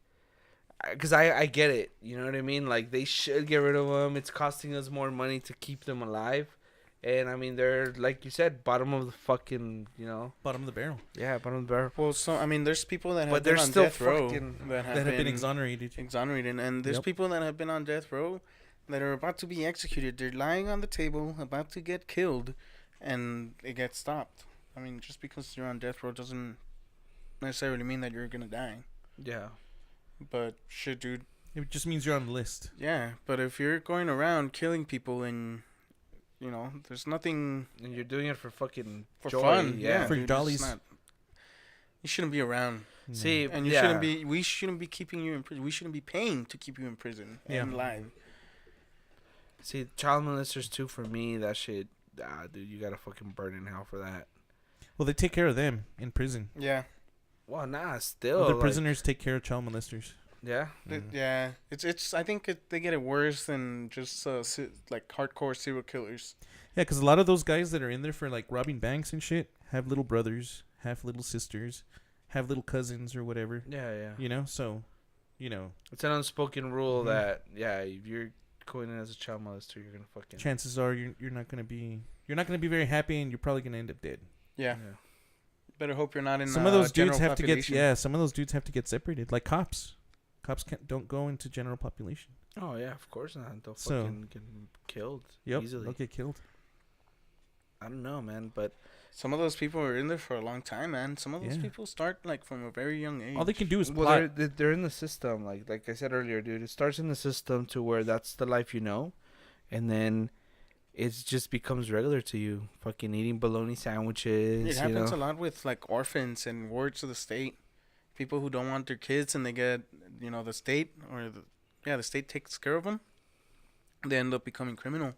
Speaker 1: cause I get it. You know what I mean? Like they should get rid of them. It's costing us more money to keep them alive. And I mean, they're like you said, bottom of the fucking, you know.
Speaker 3: Bottom of the barrel
Speaker 1: Yeah, bottom of the barrel.
Speaker 2: Well, so I mean, there's people that have
Speaker 1: But
Speaker 2: been
Speaker 1: they're
Speaker 2: on
Speaker 1: still
Speaker 2: death row
Speaker 1: fucking-
Speaker 2: that have
Speaker 3: that have been exonerated.
Speaker 2: exonerated, and there's
Speaker 3: Yep.
Speaker 2: people that have been on death row that are about to be executed. They're lying on the table, about to get killed, and it gets stopped. I mean, just because you're on death row doesn't necessarily mean that you're gonna die.
Speaker 1: Yeah.
Speaker 2: But shit, dude.
Speaker 3: It just means you're on the list.
Speaker 2: Yeah, but if you're going around killing people and there's nothing
Speaker 1: And you're doing it for fucking
Speaker 2: for
Speaker 1: joy.
Speaker 2: fun,
Speaker 1: Yeah.
Speaker 3: For
Speaker 2: dude, it's
Speaker 3: jollies.
Speaker 2: you shouldn't be around,
Speaker 3: No.
Speaker 1: See,
Speaker 2: and you
Speaker 1: yeah.
Speaker 2: shouldn't be. We shouldn't be keeping you in prison. We shouldn't be paying to keep you in prison
Speaker 3: Yeah.
Speaker 2: and alive.
Speaker 1: See, child molesters too. For me, that shit. Dude, you gotta fucking burn in hell for that.
Speaker 3: Well, they take care of them in prison.
Speaker 2: Yeah.
Speaker 1: Well, nah, still.
Speaker 3: Other
Speaker 1: like,
Speaker 3: prisoners take care of child molesters.
Speaker 1: Yeah.
Speaker 2: Yeah. It's. I think they get it worse than just like hardcore serial killers.
Speaker 3: Yeah, because a lot of those guys that are in there for like robbing banks and shit have little brothers, have little sisters, have little cousins or whatever.
Speaker 1: Yeah.
Speaker 3: You know, so, you know,
Speaker 1: It's an unspoken rule that if you're going in as a child molester, you're gonna fucking.
Speaker 3: chances are you're not gonna be very happy, and you're probably gonna end up dead.
Speaker 2: Yeah. Better hope you're not in.
Speaker 3: Some of those dudes
Speaker 2: general
Speaker 3: have
Speaker 2: population.
Speaker 3: to get. Some of those dudes have to get separated, like cops. Cops don't go into general population.
Speaker 1: Oh yeah, of course not. They'll
Speaker 3: So-
Speaker 1: fucking get killed
Speaker 3: Yep,
Speaker 1: easily.
Speaker 3: they'll get killed.
Speaker 1: I don't know, man, but
Speaker 2: Some of those people are in there for a long time, man. Some of those
Speaker 3: Yeah.
Speaker 2: people start like from a very young age.
Speaker 3: All they can do is
Speaker 1: well,
Speaker 3: plot.
Speaker 1: they're in the system. Like I said earlier, dude. It starts in the system to where that's the life you know, and then it just becomes regular to you. Fucking eating bologna sandwiches.
Speaker 2: It happens
Speaker 1: you
Speaker 2: a
Speaker 1: know?
Speaker 2: lot with like orphans and wards of the state. People who don't want their kids and they get, the state the state takes care of them. They end up becoming criminal.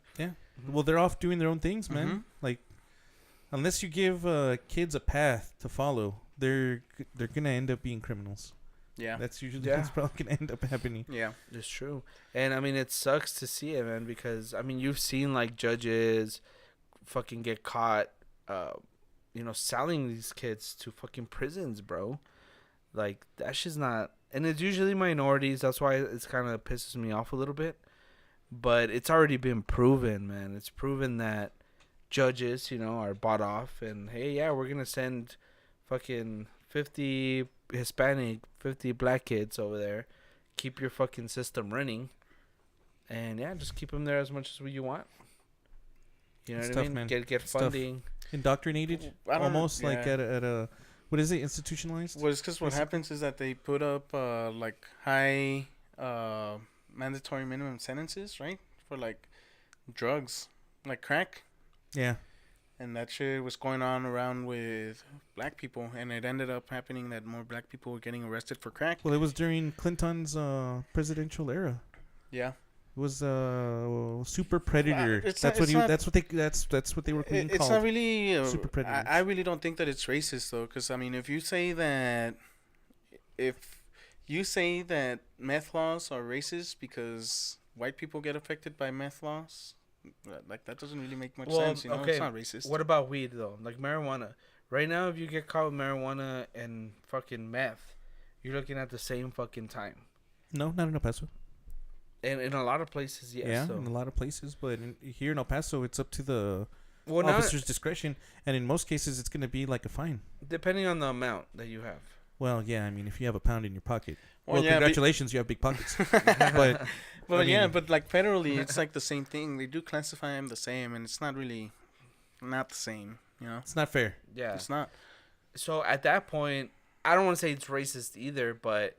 Speaker 3: Well, they're off doing their own things, man.
Speaker 2: Mhm.
Speaker 3: Like, unless you give kids a path to follow, they're gonna end up being criminals.
Speaker 2: Yeah.
Speaker 3: That's usually
Speaker 1: Yeah.
Speaker 3: what's probably gonna end up happening.
Speaker 2: Yeah.
Speaker 1: It's true. And I mean, it sucks to see it, man, because I mean, you've seen like judges fucking get caught, selling these kids to fucking prisons, bro. Like, that shit's not. And it's usually minorities. That's why it's kind of pisses me off a little bit. But it's already been proven, man. It's proven that judges, are bought off. And, hey, yeah, we're going to send fucking 50 Hispanic, 50 black kids over there. Keep your fucking system running. And, yeah, just keep them there as much as you want. You know
Speaker 3: It's
Speaker 1: what I
Speaker 3: tough,
Speaker 1: mean?
Speaker 3: man.
Speaker 1: Get
Speaker 3: It's tough.
Speaker 1: funding.
Speaker 3: Indoctrinated,
Speaker 2: I don't know,
Speaker 3: almost like
Speaker 2: yeah.
Speaker 3: at a what is it? Institutionalized.
Speaker 2: Well, it's because what happens is that they put up like high mandatory minimum sentences, right, for like drugs, like crack,
Speaker 3: Yeah.
Speaker 2: and that shit was going on around with black people, and it ended up happening that more black people were getting arrested for crack.
Speaker 3: Well, it was during Clinton's presidential era.
Speaker 2: Yeah,
Speaker 3: It was super predator.
Speaker 2: It's
Speaker 3: That's
Speaker 2: not-
Speaker 3: what
Speaker 2: it's
Speaker 3: he.
Speaker 2: not-
Speaker 3: That's what they were being
Speaker 2: it's
Speaker 3: called.
Speaker 2: not really.
Speaker 3: Super predators.
Speaker 2: I really don't think that it's racist though, because I mean, if you say that meth laws are racist because white people get affected by meth laws, like that doesn't really make much sense. It's not racist.
Speaker 1: What about weed though? Like marijuana. Right now, if you get caught with marijuana and fucking meth, you're looking at the same fucking time.
Speaker 3: No, not in El Paso.
Speaker 1: And in a lot of places, yes.
Speaker 3: Yeah,
Speaker 1: So.
Speaker 3: in a lot of places, but here in El Paso, it's up to the
Speaker 1: Well, not
Speaker 3: officer's discretion, and in most cases, it's going to be like a fine.
Speaker 1: depending on the amount that you have.
Speaker 3: Well, yeah, I mean, if you have a pound in your pocket,
Speaker 2: Well,
Speaker 3: well,
Speaker 2: yeah,
Speaker 3: congratulations, you have big pockets. But
Speaker 2: Well,
Speaker 3: I mean-
Speaker 2: but like federally, it's like the same thing. They do classify them the same, and it's not really not the same.
Speaker 3: it's not fair.
Speaker 1: Yeah.
Speaker 2: It's not.
Speaker 1: So at that point, I don't want to say it's racist either, but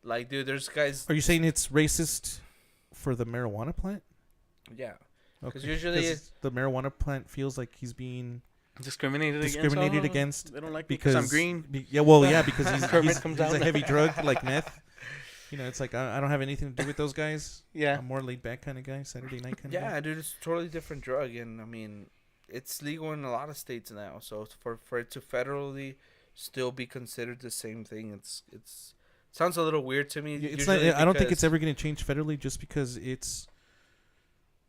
Speaker 1: like, dude, there's guys.
Speaker 3: Are you saying it's racist for the marijuana plant?
Speaker 1: Yeah.
Speaker 3: Okay.
Speaker 1: usually
Speaker 3: 'Cause the marijuana plant feels like he's being
Speaker 2: Discriminated
Speaker 3: against
Speaker 2: They don't like me
Speaker 3: because
Speaker 2: I'm green.
Speaker 3: because
Speaker 2: Permit
Speaker 3: he's
Speaker 2: comes
Speaker 3: a
Speaker 2: out.
Speaker 3: heavy drug like meth. It's like I don't have anything to do with those guys.
Speaker 2: Yeah.
Speaker 3: I'm more laid back kind of guy, Saturday night kind of guy.
Speaker 1: Yeah, dude, it's a totally different drug, and I mean, it's legal in a lot of states now. So for it to federally still be considered the same thing, it's sounds a little weird to me.
Speaker 3: It's not.
Speaker 1: usually
Speaker 3: I don't think
Speaker 1: because-
Speaker 3: it's ever going to change federally just because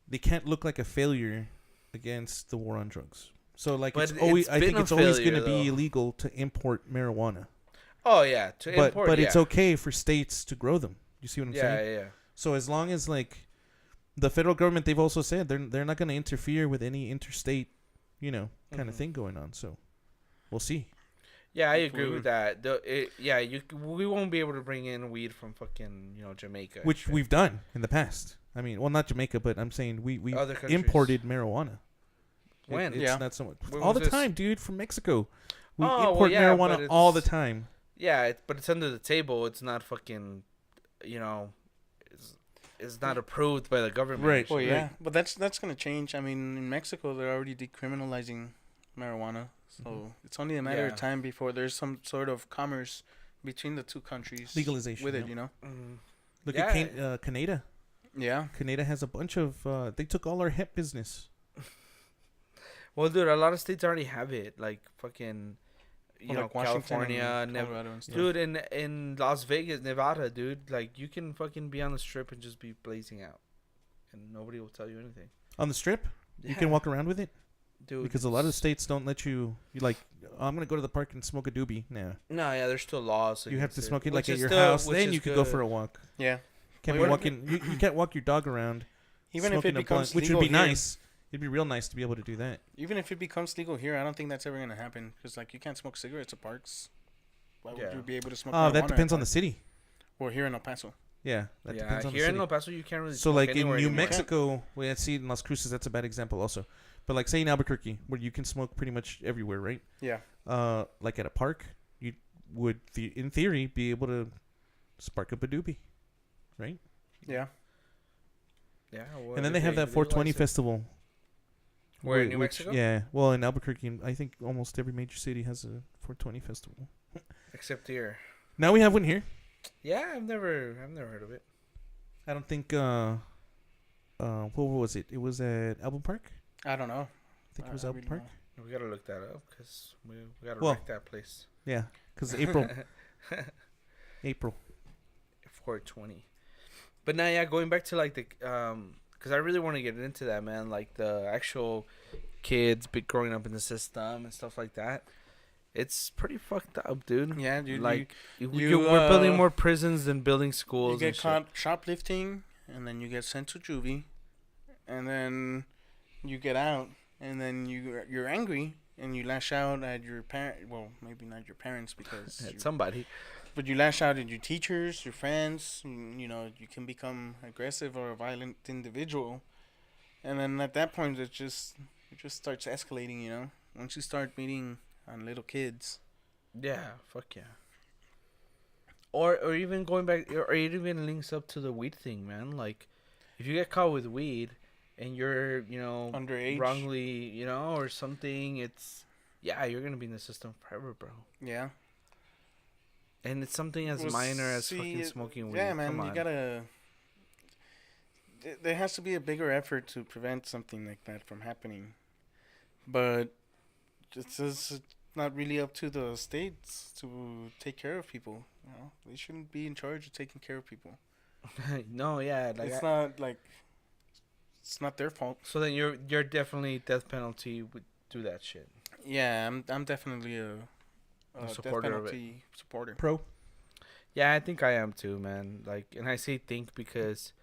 Speaker 3: they can't look like a failure against the war on drugs. So like
Speaker 1: But
Speaker 3: it's always.
Speaker 1: it's
Speaker 3: I think
Speaker 1: been a
Speaker 3: it's always going to
Speaker 1: failure,
Speaker 3: be
Speaker 1: though.
Speaker 3: illegal to import marijuana.
Speaker 1: Oh yeah, to import.
Speaker 3: But
Speaker 1: yeah.
Speaker 3: it's okay for states to grow them. You see what I'm saying?
Speaker 1: Yeah, yeah.
Speaker 3: So as long as like the federal government, they've also said they're not going to interfere with any interstate, kind of
Speaker 1: Mhm.
Speaker 3: thing going on. So we'll see.
Speaker 1: Yeah, I agree with that. We won't be able to bring in weed from fucking Jamaica,
Speaker 3: Which we've done in the past. I mean, well, not Jamaica, but I'm saying we
Speaker 1: Other countries.
Speaker 3: imported marijuana.
Speaker 1: When?
Speaker 3: It's
Speaker 2: Yeah.
Speaker 3: not so much
Speaker 1: When
Speaker 3: all
Speaker 1: was
Speaker 3: the
Speaker 1: this?
Speaker 3: time, dude, from Mexico. We
Speaker 1: Oh, well,
Speaker 3: import
Speaker 1: yeah, but
Speaker 3: marijuana all the
Speaker 1: it's-
Speaker 3: time.
Speaker 1: Yeah, but it's under the table. It's not fucking, it's not approved by the government.
Speaker 3: Right.
Speaker 2: Well,
Speaker 3: Right.
Speaker 2: yeah, but that's gonna change. I mean, in Mexico, they're already decriminalizing marijuana, so it's only a matter
Speaker 1: Yeah.
Speaker 2: of time before there's some sort of commerce between the two countries
Speaker 3: Legalization,
Speaker 2: with it.
Speaker 3: yeah. Look
Speaker 1: Yeah.
Speaker 3: at Canada.
Speaker 2: Yeah.
Speaker 3: Canada has a bunch of. They took all our hemp business.
Speaker 1: Well, dude, a lot of states already have it. Like fucking,
Speaker 2: Well, like Washington
Speaker 1: California,
Speaker 2: and Colorado and stuff.
Speaker 1: dude, in Las Vegas, Nevada, dude. Like you can fucking be on the strip and just be blazing out, and nobody will tell you anything.
Speaker 3: On the strip, you can
Speaker 1: Yeah.
Speaker 3: walk around with it
Speaker 1: Dude,
Speaker 3: because a lot of states don't let you. You like, oh, I'm gonna go to the park and smoke a doobie. Nah,
Speaker 1: No, yeah, there's still laws.
Speaker 3: you have to
Speaker 1: against
Speaker 3: smoke it
Speaker 1: which
Speaker 3: like at
Speaker 1: is
Speaker 3: your
Speaker 1: still-
Speaker 3: house.
Speaker 1: which
Speaker 3: Then
Speaker 1: is
Speaker 3: you can go
Speaker 1: good.
Speaker 3: for a walk.
Speaker 2: Yeah.
Speaker 3: Can't
Speaker 2: Well,
Speaker 3: be walking. You can't walk your dog around.
Speaker 2: Even if it
Speaker 3: smoking a
Speaker 2: becomes
Speaker 3: blunt, which
Speaker 2: legal
Speaker 3: would be
Speaker 2: here,
Speaker 3: nice. It'd be real nice to be able to do that.
Speaker 2: Even if it becomes legal here, I don't think that's ever gonna happen. Because like you can't smoke cigarettes at parks. Why would
Speaker 1: Yeah.
Speaker 2: you be able to smoke?
Speaker 3: Oh, that
Speaker 2: marijuana
Speaker 3: depends
Speaker 2: at
Speaker 3: on the
Speaker 2: parks?
Speaker 3: city.
Speaker 2: Or here in El Paso.
Speaker 3: Yeah, that
Speaker 1: Yeah,
Speaker 3: depends on the
Speaker 1: here
Speaker 3: city.
Speaker 1: in El Paso, you can't really.
Speaker 3: So
Speaker 1: smoke
Speaker 3: like in
Speaker 1: anywhere
Speaker 3: New
Speaker 1: anymore.
Speaker 3: Mexico, we had seen in Las Cruces. That's a bad example also. But like say in Albuquerque, where you can smoke pretty much everywhere, right?
Speaker 2: Yeah.
Speaker 3: Like at a park, you would in theory be able to spark up a doobie, right?
Speaker 2: Yeah.
Speaker 1: Yeah, well,
Speaker 3: And then
Speaker 1: if
Speaker 3: they have that 420
Speaker 1: legalize it.
Speaker 3: festival.
Speaker 1: Where in New
Speaker 3: which-
Speaker 1: Mexico?
Speaker 3: Yeah. Well, in Albuquerque, I think almost every major city has a 420 festival.
Speaker 1: Except here.
Speaker 3: Now we have one here.
Speaker 1: Yeah, I've never heard of it.
Speaker 3: I don't think. What was it? It was at Album Park.
Speaker 2: I don't know.
Speaker 3: I think it was
Speaker 2: I
Speaker 3: Album
Speaker 2: really
Speaker 3: Park.
Speaker 2: don't
Speaker 1: We gotta look that up because we gotta
Speaker 3: Well-
Speaker 1: wreck that place.
Speaker 3: Yeah, because April. April.
Speaker 1: 420. But now, yeah, going back to like the because I really want to get into that, man. Like the actual kids growing up in the system and stuff like that. It's pretty fucked up, dude.
Speaker 2: Yeah, dude.
Speaker 1: Like
Speaker 2: you,
Speaker 1: we're building
Speaker 2: uh,
Speaker 1: more prisons than building schools.
Speaker 2: you get
Speaker 1: and shit.
Speaker 2: caught shoplifting, and then you get sent to juvie, and then you get out, and then you're angry, and you lash out at your parent. Well, maybe not your parents because
Speaker 1: At somebody.
Speaker 2: but you lash out at your teachers, your friends. You know, you can become aggressive or a violent individual, and then at that point, it just starts escalating. You know, once you start meeting on little kids.
Speaker 1: Yeah, fuck yeah. Or even going back, or it even links up to the weed thing, man. Like, if you get caught with weed, and you're
Speaker 2: Underage.
Speaker 1: wrongly or something, you're gonna be in the system forever, bro.
Speaker 2: Yeah.
Speaker 1: And it's something as
Speaker 2: Well,
Speaker 1: minor as
Speaker 2: see,
Speaker 1: fucking smoking weed.
Speaker 2: Yeah, man,
Speaker 1: Come
Speaker 2: you
Speaker 1: on.
Speaker 2: gotta. There has to be a bigger effort to prevent something like that from happening, but it's just not really up to the states to take care of people. You know, they shouldn't be in charge of taking care of people.
Speaker 1: No, yeah, like
Speaker 2: It's not their fault.
Speaker 1: so then you're definitely death penalty would do that shit.
Speaker 2: Yeah, I'm definitely a death
Speaker 1: supporter of it.
Speaker 2: penalty supporter.
Speaker 3: Pro.
Speaker 1: Yeah, I think I am too, man. Like, and I say think because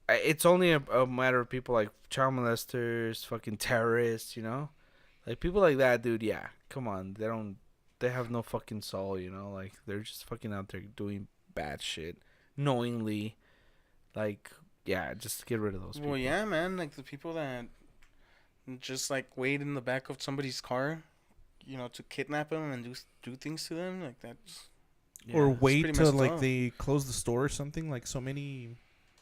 Speaker 1: it's only a matter of people like child molesters, fucking terrorists, like people like that, dude. Yeah, come on, they have no fucking soul, like they're just fucking out there doing bad shit knowingly. Like, yeah, just get rid of those people.
Speaker 2: Well, yeah, man, like the people that just like wait in the back of somebody's car, to kidnap them and do things to them, like that's.
Speaker 1: Yeah.
Speaker 3: Or
Speaker 2: it's
Speaker 3: wait
Speaker 2: pretty
Speaker 3: till
Speaker 2: messed
Speaker 3: like
Speaker 2: up.
Speaker 3: they close the store or something. Like so many,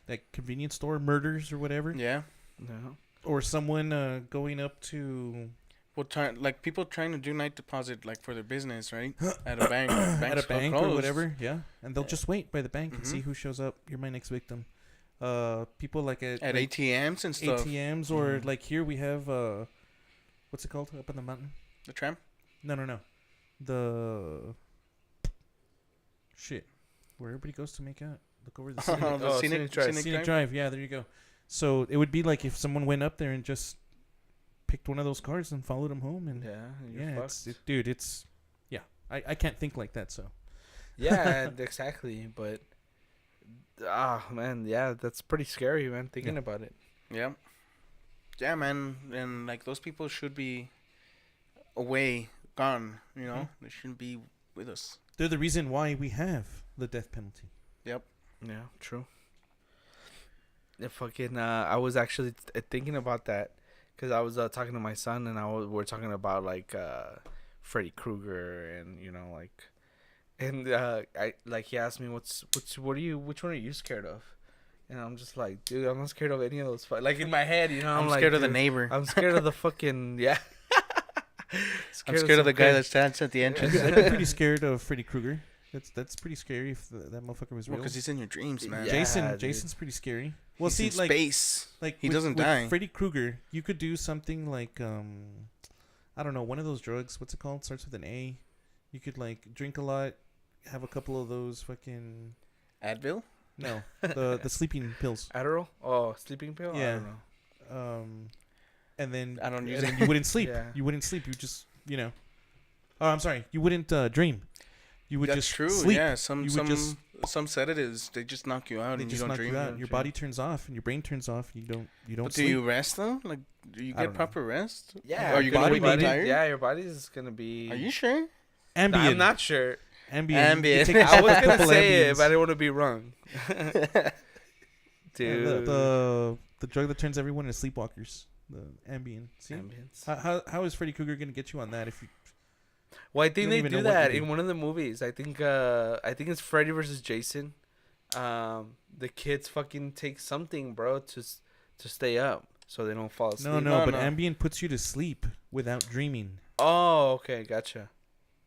Speaker 3: like convenience store murders or whatever.
Speaker 2: Yeah.
Speaker 1: No.
Speaker 3: Or someone going up to
Speaker 2: Well, like people trying to do night deposit, like for their business, right? At a bank.
Speaker 3: at a bank or
Speaker 2: closed.
Speaker 3: whatever. Yeah, and they'll
Speaker 2: Yeah.
Speaker 3: just wait by the bank and
Speaker 2: Mhm.
Speaker 3: see who shows up. You're my next victim. People like
Speaker 2: At
Speaker 3: like
Speaker 2: ATMs and stuff.
Speaker 3: ATMs or
Speaker 2: Mhm.
Speaker 3: like here we have what's it called up on the mountain?
Speaker 2: The tram.
Speaker 3: No. The shit where everybody goes to make out. Look over the city.
Speaker 2: Oh, the
Speaker 1: Oh,
Speaker 2: scenic,
Speaker 1: Scenic Drive.
Speaker 2: scenic
Speaker 3: Scenic
Speaker 2: drive.
Speaker 3: Drive. Yeah, there you go. So it would be like if someone went up there and just picked one of those cars and followed them home, and
Speaker 1: Yeah, you're
Speaker 3: yeah,
Speaker 1: fucked.
Speaker 3: dude, it's yeah. I can't think like that. So
Speaker 1: Yeah, exactly. But man, yeah, that's pretty scary, man. Thinking
Speaker 3: Yeah.
Speaker 1: about it.
Speaker 2: Yeah. Yeah, man, and like those people should be away, gone.
Speaker 3: Mhm.
Speaker 2: They shouldn't be with us.
Speaker 3: they're the reason why we have the death penalty.
Speaker 2: Yep.
Speaker 1: Yeah, true. Yeah, fucking. I was actually thinking about that because I was talking to my son and we're talking about like Freddy Krueger and like, and I like he asked me which one are you scared of, and I'm just like, dude, I'm not scared of any of those. Like in my head,
Speaker 2: I'm
Speaker 1: like,
Speaker 2: scared of the
Speaker 1: dude,
Speaker 2: neighbor.
Speaker 1: I'm scared of the fucking yeah.
Speaker 2: I'm scared of the
Speaker 1: some
Speaker 2: guy
Speaker 1: kid.
Speaker 2: that stands at the entrance.
Speaker 3: I'd be pretty scared of Freddy Krueger. That's pretty scary if that motherfucker was
Speaker 2: Well,
Speaker 3: real.
Speaker 2: because he's in your dreams, man.
Speaker 1: Yeah. dude.
Speaker 3: Jason's pretty scary. Well,
Speaker 2: He's
Speaker 3: see,
Speaker 2: in
Speaker 3: like
Speaker 2: space.
Speaker 3: like
Speaker 2: He
Speaker 3: with,
Speaker 2: doesn't
Speaker 3: with
Speaker 2: die.
Speaker 3: Freddy Krueger, you could do something like I don't know, one of those drugs. What's it called? Starts with an A. You could like drink a lot, have a couple of those fucking
Speaker 2: Advil?
Speaker 3: no the sleeping pills.
Speaker 1: Adderall? Oh, sleeping pill?
Speaker 3: Yeah.
Speaker 1: I don't know.
Speaker 3: And then
Speaker 2: I don't
Speaker 3: and
Speaker 2: use
Speaker 3: then
Speaker 2: it.
Speaker 3: you wouldn't sleep.
Speaker 1: Yeah.
Speaker 3: You wouldn't sleep. You just Oh, I'm sorry. You wouldn't dream. You would
Speaker 2: That's
Speaker 3: just
Speaker 2: true.
Speaker 3: sleep.
Speaker 2: Yeah,
Speaker 3: You would just-
Speaker 2: some sedatives they just knock you out
Speaker 3: They
Speaker 2: and
Speaker 3: just
Speaker 2: you don't
Speaker 3: knock
Speaker 2: dream.
Speaker 3: you out. Your body turns off and your brain turns off. And you don't
Speaker 2: But do
Speaker 3: sleep.
Speaker 2: you rest though? Like, do you
Speaker 3: I
Speaker 2: get
Speaker 3: don't know.
Speaker 2: proper rest?
Speaker 1: Yeah.
Speaker 2: Are you gonna
Speaker 3: body-
Speaker 2: wake up tired?
Speaker 1: Yeah, your body's gonna be.
Speaker 2: Are you sure?
Speaker 3: Ambient.
Speaker 1: I'm not sure.
Speaker 3: Ambient.
Speaker 2: Ambient.
Speaker 3: You take
Speaker 1: I was
Speaker 3: a
Speaker 1: gonna
Speaker 3: couple
Speaker 1: say it,
Speaker 3: Ambients.
Speaker 1: but I didn't want to be wrong.
Speaker 3: Yeah,
Speaker 1: Dude.
Speaker 3: the drug that turns everyone into sleepwalkers. The Ambien. See?
Speaker 1: Ambience.
Speaker 3: How is Freddy Krueger gonna get you on that if you?
Speaker 1: Well, I think
Speaker 3: don't
Speaker 1: they
Speaker 3: even
Speaker 1: do
Speaker 3: know what
Speaker 1: that
Speaker 3: you do.
Speaker 1: in one of the movies. I think it's Freddy versus Jason. The kids fucking take something, bro, to stay up so they don't fall asleep.
Speaker 3: No,
Speaker 2: No,
Speaker 3: but
Speaker 2: no.
Speaker 3: Ambien puts you to sleep without dreaming.
Speaker 1: Oh, okay, gotcha.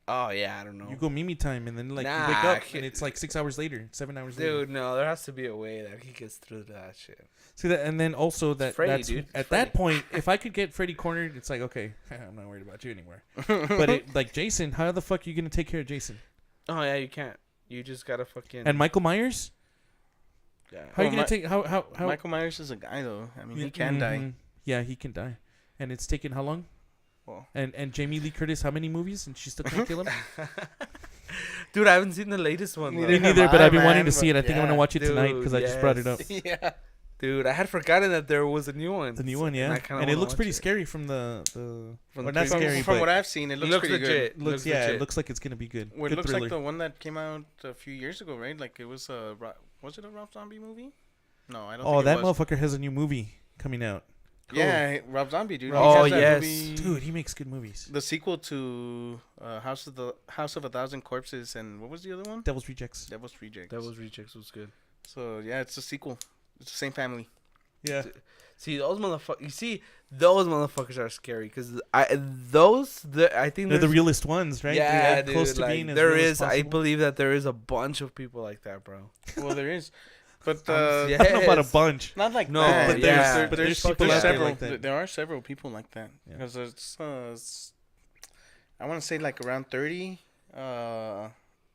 Speaker 1: Oh yeah, I don't know.
Speaker 3: You go Mimi time and then like you
Speaker 1: Nah,
Speaker 3: wake
Speaker 1: I
Speaker 3: up
Speaker 1: can't-
Speaker 3: and it's like 6 hours later, 7 hours later.
Speaker 1: Dude, no, there has to be a way that he gets through that shit.
Speaker 3: See that, and then also that
Speaker 1: Freddy,
Speaker 3: that's
Speaker 1: dude. It's
Speaker 3: at
Speaker 1: Freddy.
Speaker 3: that point, if I could get Freddy cornered, it's like okay, I'm not worried about you anymore. But like Jason, how the fuck are you gonna take care of Jason
Speaker 1: Oh yeah, you can't. You just gotta fucking.
Speaker 3: and Michael Myers?
Speaker 1: yeah.
Speaker 3: How are you
Speaker 2: Well,
Speaker 3: gonna take how
Speaker 2: Michael Myers is a guy though. I mean, he can die.
Speaker 3: Mhm. Yeah, he can die, and it's taken how long?
Speaker 2: Well,
Speaker 3: And Jamie Lee Curtis, how many movies, and she still can't kill him?
Speaker 1: Dude, I haven't seen the latest one.
Speaker 2: Neither
Speaker 1: Though.
Speaker 3: Me neither,
Speaker 2: have
Speaker 3: but
Speaker 2: I,
Speaker 3: I've been wanting
Speaker 2: man,
Speaker 3: to see it. I think I'm
Speaker 1: yeah,
Speaker 3: gonna watch it tonight because I just brought it up.
Speaker 1: dude,
Speaker 2: yeah.
Speaker 1: Dude, I had forgotten that there was a new one.
Speaker 3: The new one, yeah,
Speaker 1: I kinda
Speaker 3: and it
Speaker 1: wanna
Speaker 3: looks
Speaker 1: watch
Speaker 3: pretty
Speaker 1: it.
Speaker 3: scary from the
Speaker 1: From
Speaker 3: or
Speaker 1: the
Speaker 3: not
Speaker 1: preview.
Speaker 3: scary,
Speaker 2: From
Speaker 3: but
Speaker 2: what I've seen, it looks pretty
Speaker 1: legit.
Speaker 2: good.
Speaker 3: looks yeah,
Speaker 1: legit.
Speaker 3: it looks like it's gonna be good.
Speaker 2: Well, it
Speaker 3: Good
Speaker 2: looks
Speaker 3: thriller.
Speaker 2: like the one that came out a few years ago, right? Like it was was it a Rob Zombie movie? No, I don't.
Speaker 3: Oh,
Speaker 2: think
Speaker 3: that
Speaker 2: it was.
Speaker 3: motherfucker has a new movie coming out.
Speaker 2: Yeah, Rob Zombie, dude.
Speaker 1: Oh,
Speaker 2: He has that
Speaker 1: yes.
Speaker 2: movie-
Speaker 3: Dude, he makes good movies.
Speaker 2: The sequel to House of a Thousand Corpses, and what was the other one?
Speaker 3: Devil's Rejects.
Speaker 2: Devil's Rejects.
Speaker 1: Devil's Rejects was good.
Speaker 2: So yeah, it's a sequel. It's the same family.
Speaker 3: Yeah.
Speaker 1: See those motherfuckers. You see those motherfuckers are scary because I think
Speaker 3: They're the
Speaker 1: there's-
Speaker 3: realest ones, right?
Speaker 1: Yeah,
Speaker 3: They're
Speaker 1: dude.
Speaker 3: close to
Speaker 1: like,
Speaker 3: being as
Speaker 1: there
Speaker 3: real as
Speaker 1: is. I
Speaker 3: possible.
Speaker 1: believe that there is a bunch of people like that, bro.
Speaker 2: Well, there is, but
Speaker 1: Yeah.
Speaker 3: I don't know about a
Speaker 1: Yes.
Speaker 3: bunch.
Speaker 2: not like
Speaker 1: No,
Speaker 2: that.
Speaker 3: but
Speaker 1: yeah.
Speaker 3: there's
Speaker 2: there's
Speaker 3: people
Speaker 1: out there
Speaker 2: several.
Speaker 3: like that.
Speaker 2: There are several people like that
Speaker 3: Yeah.
Speaker 2: because it's I want to say like around 30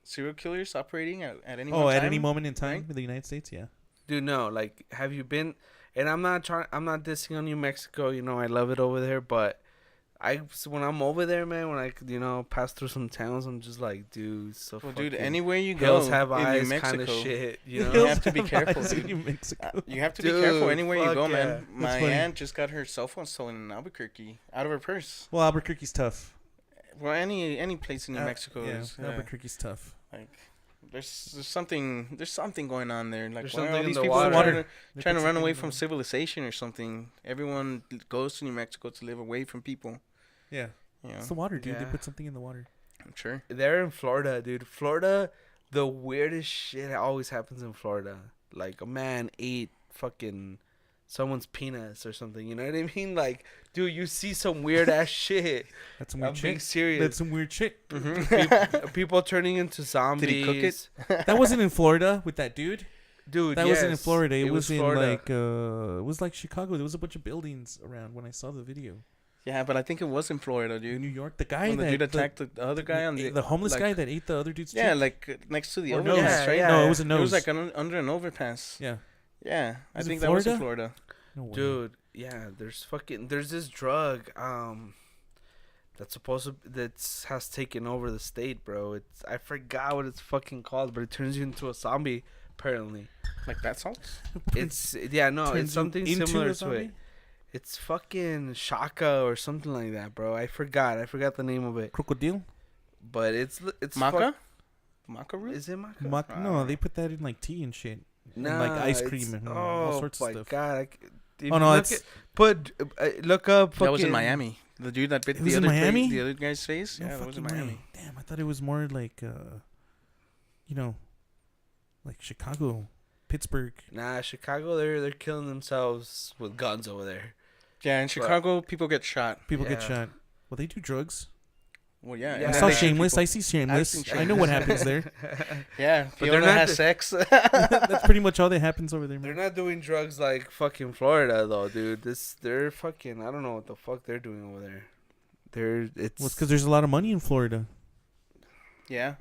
Speaker 2: serial killers operating at any one
Speaker 3: Oh,
Speaker 2: time.
Speaker 3: at any moment in time
Speaker 2: right?
Speaker 3: in the United States, yeah.
Speaker 1: Dude, no. Like, have you been? And I'm not dissing on New Mexico. You know, I love it over there. But when I'm over there, man, when I pass through some towns, I'm just like, dude, so.
Speaker 2: Well, dude,
Speaker 1: fucking
Speaker 2: anywhere you go
Speaker 1: hills have
Speaker 2: in
Speaker 1: eyes,
Speaker 2: New
Speaker 1: kind
Speaker 2: Mexico,
Speaker 1: of shit. You
Speaker 2: You
Speaker 1: know.
Speaker 2: have to be careful,
Speaker 3: In
Speaker 2: dude.
Speaker 3: New Mexico.
Speaker 2: You have to be careful
Speaker 1: Dude,
Speaker 2: anywhere you
Speaker 1: fuck
Speaker 2: go,
Speaker 1: yeah.
Speaker 2: man. My
Speaker 3: That's funny.
Speaker 2: aunt just got her cell phone stolen in Albuquerque out of her purse.
Speaker 3: Well, Albuquerque's tough.
Speaker 2: Well, any place in New Mexico
Speaker 3: yeah,
Speaker 2: is
Speaker 3: Albuquerque's tough.
Speaker 2: like there's something going on there. Like
Speaker 1: There's
Speaker 2: why are
Speaker 1: something in
Speaker 2: these
Speaker 1: the
Speaker 2: people
Speaker 1: water.
Speaker 3: Water.
Speaker 2: trying to
Speaker 3: put
Speaker 2: run
Speaker 3: something
Speaker 2: away
Speaker 3: in
Speaker 2: from
Speaker 3: the-
Speaker 2: civilization or something? Everyone goes to New Mexico to live away from people.
Speaker 3: Yeah,
Speaker 2: You know,
Speaker 3: it's the water, dude. They
Speaker 1: Yeah.
Speaker 3: put something in the water.
Speaker 2: I'm sure.
Speaker 1: They're in Florida, dude. Florida, the weirdest shit always happens in Florida. Like a man ate fucking someone's penis or something. You know what I mean? Like, dude, you see some weird ass shit.
Speaker 3: That's some
Speaker 1: I'm
Speaker 3: weird
Speaker 1: being
Speaker 3: shit.
Speaker 1: serious.
Speaker 3: That's some weird shit.
Speaker 1: People turning into zombies.
Speaker 2: Did he cook it?
Speaker 3: That wasn't in Florida with that dude.
Speaker 1: Dude,
Speaker 3: That wasn't in
Speaker 1: yes,
Speaker 3: Florida. It was in
Speaker 1: Florida.
Speaker 3: like it was like Chicago. There was a bunch of buildings around when I saw the video.
Speaker 2: Yeah, but I think it was in Florida,
Speaker 3: In
Speaker 2: dude.
Speaker 3: New York, the guy
Speaker 2: When the
Speaker 3: that
Speaker 2: dude attacked the other guy on
Speaker 3: the homeless
Speaker 2: like-
Speaker 3: guy that ate the other dude's
Speaker 2: Yeah,
Speaker 3: chick.
Speaker 2: like next to the
Speaker 3: Or
Speaker 2: overpass,
Speaker 3: nose.
Speaker 2: right?
Speaker 1: Yeah,
Speaker 3: no, it was a
Speaker 2: It
Speaker 3: nose.
Speaker 2: was like under an overpass.
Speaker 3: yeah,
Speaker 2: Yeah, I
Speaker 3: Was it
Speaker 2: think that was in
Speaker 3: Florida?
Speaker 2: Florida.
Speaker 3: no way.
Speaker 1: Dude, yeah, there's this drug that's supposed to has taken over the state, bro. I forgot what it's fucking called, but it turns you into a zombie apparently.
Speaker 2: Like bath salts?
Speaker 1: It's
Speaker 3: Turns
Speaker 1: it's
Speaker 3: you
Speaker 1: something
Speaker 3: into
Speaker 1: similar
Speaker 3: a
Speaker 1: to
Speaker 3: zombie?
Speaker 1: it. It's fucking Shaka or something like that, bro. I forgot the name of it.
Speaker 3: Crocodile.
Speaker 1: But it's
Speaker 2: Maca? Maca root?
Speaker 1: Is it maca?
Speaker 3: No, they put that in like tea and shit. And,
Speaker 1: Nah,
Speaker 3: like ice
Speaker 1: it's-
Speaker 3: cream and
Speaker 1: oh
Speaker 3: all sorts of
Speaker 1: my
Speaker 3: stuff.
Speaker 1: god! If
Speaker 3: Oh,
Speaker 1: you
Speaker 3: no,
Speaker 1: look
Speaker 3: it's-
Speaker 1: look up.
Speaker 2: That was in
Speaker 1: fucking-
Speaker 2: Miami. The dude that bit
Speaker 3: It was
Speaker 2: the
Speaker 3: in
Speaker 2: other
Speaker 3: Miami?
Speaker 2: the other guy's face.
Speaker 3: No
Speaker 2: Yeah, that was in
Speaker 3: fucking
Speaker 2: Miami.
Speaker 3: way. Damn, I thought it was more like you know, like Chicago, Pittsburgh.
Speaker 1: Nah, Chicago. They're killing themselves with guns over there.
Speaker 2: Yeah, in Chicago, people get shot.
Speaker 3: People get
Speaker 1: Yeah.
Speaker 3: shot. Well, they do drugs.
Speaker 2: Well, yeah.
Speaker 1: Yeah,
Speaker 3: I
Speaker 2: and
Speaker 3: saw
Speaker 2: then they shoot
Speaker 3: Shameless.
Speaker 2: people.
Speaker 3: I see Shameless.
Speaker 2: I've seen
Speaker 3: I know what happens there.
Speaker 2: Yeah,
Speaker 1: But
Speaker 2: Fiona
Speaker 1: they're not
Speaker 2: has
Speaker 1: the-
Speaker 2: sex.
Speaker 3: That's pretty much all that happens over there,
Speaker 1: They're
Speaker 3: man.
Speaker 1: not doing drugs like fucking Florida though, dude. They're fucking. I don't know what the fuck they're doing over there. It's.
Speaker 3: Well, it's because there's a lot of money in Florida.
Speaker 2: Yeah,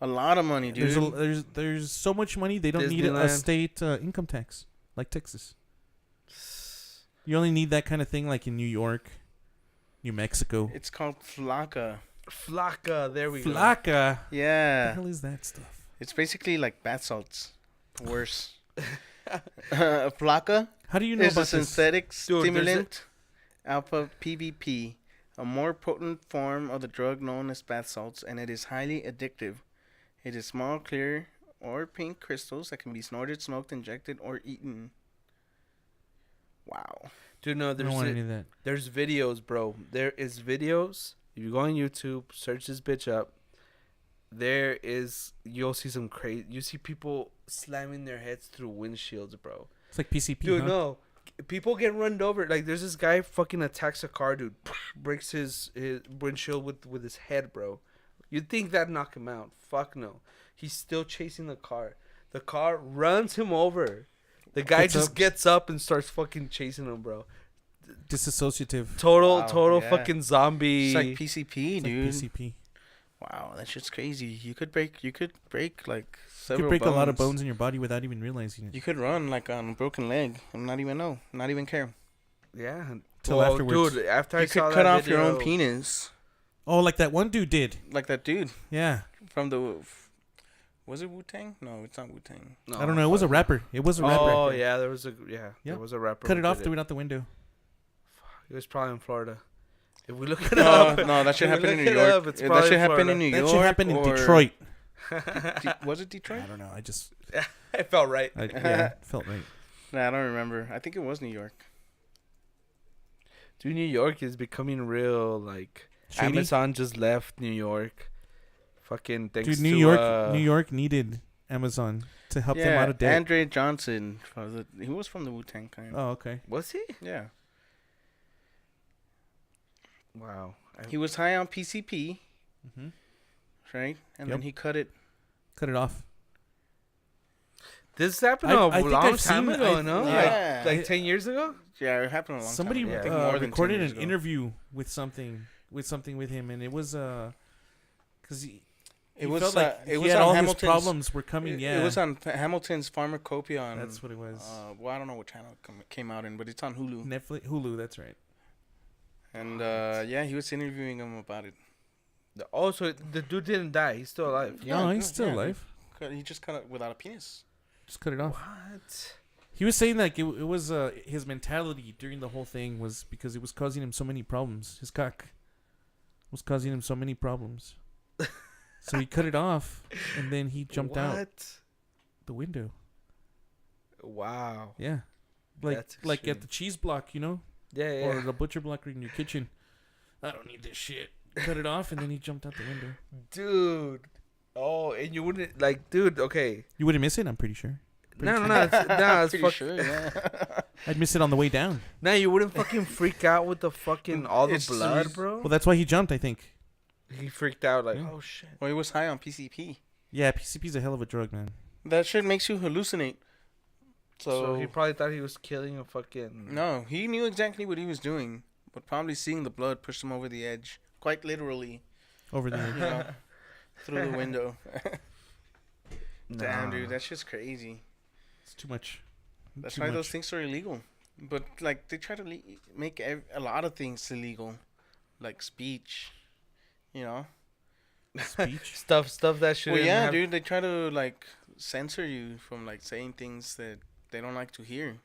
Speaker 2: a lot of money, dude.
Speaker 3: There's so much money they don't need a
Speaker 1: Disneyland.
Speaker 3: state income tax like Texas. You only need that kind of thing like in New York, New Mexico.
Speaker 2: It's called flaca.
Speaker 1: Flaca. There we go.
Speaker 3: Flaca. What the
Speaker 2: Yeah,
Speaker 3: hell is that stuff?
Speaker 2: it's basically like bath salts, worse. Flaca
Speaker 3: How do you know
Speaker 2: is a
Speaker 3: about this?
Speaker 2: synthetic
Speaker 1: Dude,
Speaker 2: stimulant, alpha PVP, a more potent form of the drug known as bath salts, and it is highly addictive. It is small, clear, or pink crystals that can be snorted, smoked, injected, or eaten. Wow.
Speaker 1: Dude, no.
Speaker 3: I don't want any of that.
Speaker 1: There's videos, bro. There is videos. If you go on YouTube, search this bitch up. You'll see some crazy. You see people slamming their heads through windshields, bro.
Speaker 3: It's like PCP.
Speaker 1: Dude,
Speaker 3: huh?
Speaker 1: no. People get run over. Like, there's this guy fucking attacks a car, dude. Breaks his windshield with his head, bro. You'd think that'd knock him out. Fuck no. He's still chasing the car. The car runs him over. The guy
Speaker 3: Gets
Speaker 1: just
Speaker 3: up.
Speaker 1: gets up and starts fucking chasing him, bro.
Speaker 3: Disassociative.
Speaker 1: Total
Speaker 2: Wow, yeah.
Speaker 1: fucking zombie.
Speaker 2: It's like PCP,
Speaker 3: It's like
Speaker 2: dude.
Speaker 3: PCP.
Speaker 2: Wow, that shit's crazy. You could break like
Speaker 3: You
Speaker 2: several
Speaker 3: could break
Speaker 2: bones.
Speaker 3: a lot of bones in your body without even realizing it.
Speaker 2: You could run like on a broken leg and not even care.
Speaker 1: Yeah.
Speaker 3: Till afterwards.
Speaker 1: Dude, after I
Speaker 2: You
Speaker 1: saw
Speaker 2: could cut
Speaker 1: that
Speaker 2: off your own
Speaker 1: video-
Speaker 2: penis
Speaker 3: Oh, like that one dude did.
Speaker 2: like that dude
Speaker 3: Yeah.
Speaker 2: from the. Was it Wu-Tang? No, it's not Wu-Tang.
Speaker 1: No,
Speaker 3: I don't know. It was a
Speaker 1: fuck.
Speaker 3: rapper. It was a rapper.
Speaker 1: Oh yeah, there was a
Speaker 3: Yeah.
Speaker 1: there was a rapper.
Speaker 3: Cut
Speaker 1: who
Speaker 3: it off,
Speaker 1: did
Speaker 3: threw it out the window.
Speaker 1: It was probably in Florida. If we look it
Speaker 2: No,
Speaker 1: up,
Speaker 2: no, that should
Speaker 1: if we
Speaker 2: happen in
Speaker 1: look
Speaker 2: New
Speaker 1: it
Speaker 2: York.
Speaker 1: up, it's
Speaker 2: That
Speaker 1: probably
Speaker 2: should happen
Speaker 1: Florida.
Speaker 2: in New
Speaker 3: That
Speaker 2: York.
Speaker 3: should happen in
Speaker 2: or-
Speaker 3: Detroit.
Speaker 2: Was it Detroit?
Speaker 3: I don't know. I just
Speaker 1: I felt right.
Speaker 3: felt right.
Speaker 2: Nah, I don't remember. I think it was New York.
Speaker 1: Dude, New York is becoming real. Like
Speaker 3: Shady?
Speaker 1: Amazon just left New York. Fucking thanks
Speaker 3: Dude,
Speaker 1: to
Speaker 3: New York needed Amazon to help them out of debt.
Speaker 2: Andre Johnson. He was from the Wu-Tang Clan.
Speaker 3: Oh, okay.
Speaker 1: Was he?
Speaker 2: Yeah.
Speaker 1: Wow.
Speaker 2: He was high on PCP,
Speaker 3: hmm
Speaker 2: right? And
Speaker 3: Yep.
Speaker 2: then he cut it.
Speaker 3: Cut it off.
Speaker 1: This happened
Speaker 3: I
Speaker 1: a
Speaker 3: think
Speaker 1: long
Speaker 3: I've
Speaker 1: time
Speaker 3: seen-
Speaker 1: ago,
Speaker 3: I-
Speaker 1: no?
Speaker 2: Yeah.
Speaker 1: Like 10 years ago?
Speaker 2: Yeah, it happened a long
Speaker 3: Somebody
Speaker 2: time ago. I think
Speaker 1: Yeah.
Speaker 2: more than 10
Speaker 3: recorded
Speaker 2: years
Speaker 3: an
Speaker 2: ago.
Speaker 3: interview with something with him, and it was because he
Speaker 2: It was
Speaker 3: felt like
Speaker 2: it
Speaker 3: he
Speaker 2: was
Speaker 3: had
Speaker 2: on
Speaker 3: all his
Speaker 2: Hamilton's
Speaker 3: problems were coming.
Speaker 2: It,
Speaker 3: Yeah,
Speaker 2: it was on Hamilton's Pharmacopoeia on.
Speaker 3: that's what it was.
Speaker 2: Well, I don't know what channel it came out in, but it's on Hulu.
Speaker 3: Netflix, Hulu. That's right.
Speaker 2: And yeah, he was interviewing him about it.
Speaker 1: Oh, so the dude didn't die. He's still alive.
Speaker 3: No, he's still
Speaker 2: yeah,
Speaker 3: alive.
Speaker 2: He just cut it without a penis.
Speaker 3: Just cut it off.
Speaker 1: What?
Speaker 3: He was saying like it was his mentality during the whole thing was because it was causing him so many problems. His cock was causing him so many problems. So he cut it off, and then he jumped out the window.
Speaker 1: Wow.
Speaker 3: Yeah, like
Speaker 1: That's
Speaker 3: at
Speaker 1: extreme.
Speaker 3: the cheese block, you know,
Speaker 1: Yeah, yeah.
Speaker 3: or the butcher block in your kitchen. I don't need this shit. Cut it off, and then he jumped out the window.
Speaker 1: Dude. Oh, and you wouldn't like, dude. Okay.
Speaker 3: You wouldn't miss it, I'm pretty sure.
Speaker 1: No, it's
Speaker 2: Pretty
Speaker 1: fuck.
Speaker 2: sure, yeah.
Speaker 3: I'd miss it on the way down.
Speaker 1: No, you wouldn't fucking freak out with the fucking all the
Speaker 2: It's the
Speaker 1: blood,
Speaker 2: reas-
Speaker 1: bro.
Speaker 3: Well, that's why he jumped, I think.
Speaker 1: He freaked out like,
Speaker 3: Yeah.
Speaker 1: oh shit.
Speaker 2: Well, he was high on PCP.
Speaker 3: Yeah, PCP's a hell of a drug, man.
Speaker 2: That shit makes you hallucinate.
Speaker 1: So he probably thought he was killing a fucking.
Speaker 2: No, he knew exactly what he was doing, but probably seeing the blood pushed him over the edge, quite literally,
Speaker 3: Over the
Speaker 2: you know, through the window. Damn,
Speaker 1: Nah.
Speaker 2: dude, that shit's crazy.
Speaker 3: It's too much.
Speaker 2: That's
Speaker 3: Too
Speaker 2: why
Speaker 3: much.
Speaker 2: those things are illegal. But like they try to make a lot of things illegal, like speech. You know.
Speaker 3: Speech.
Speaker 1: stuff that should.
Speaker 2: Well, yeah, dude. They try to like censor you from like saying things that they don't like to hear.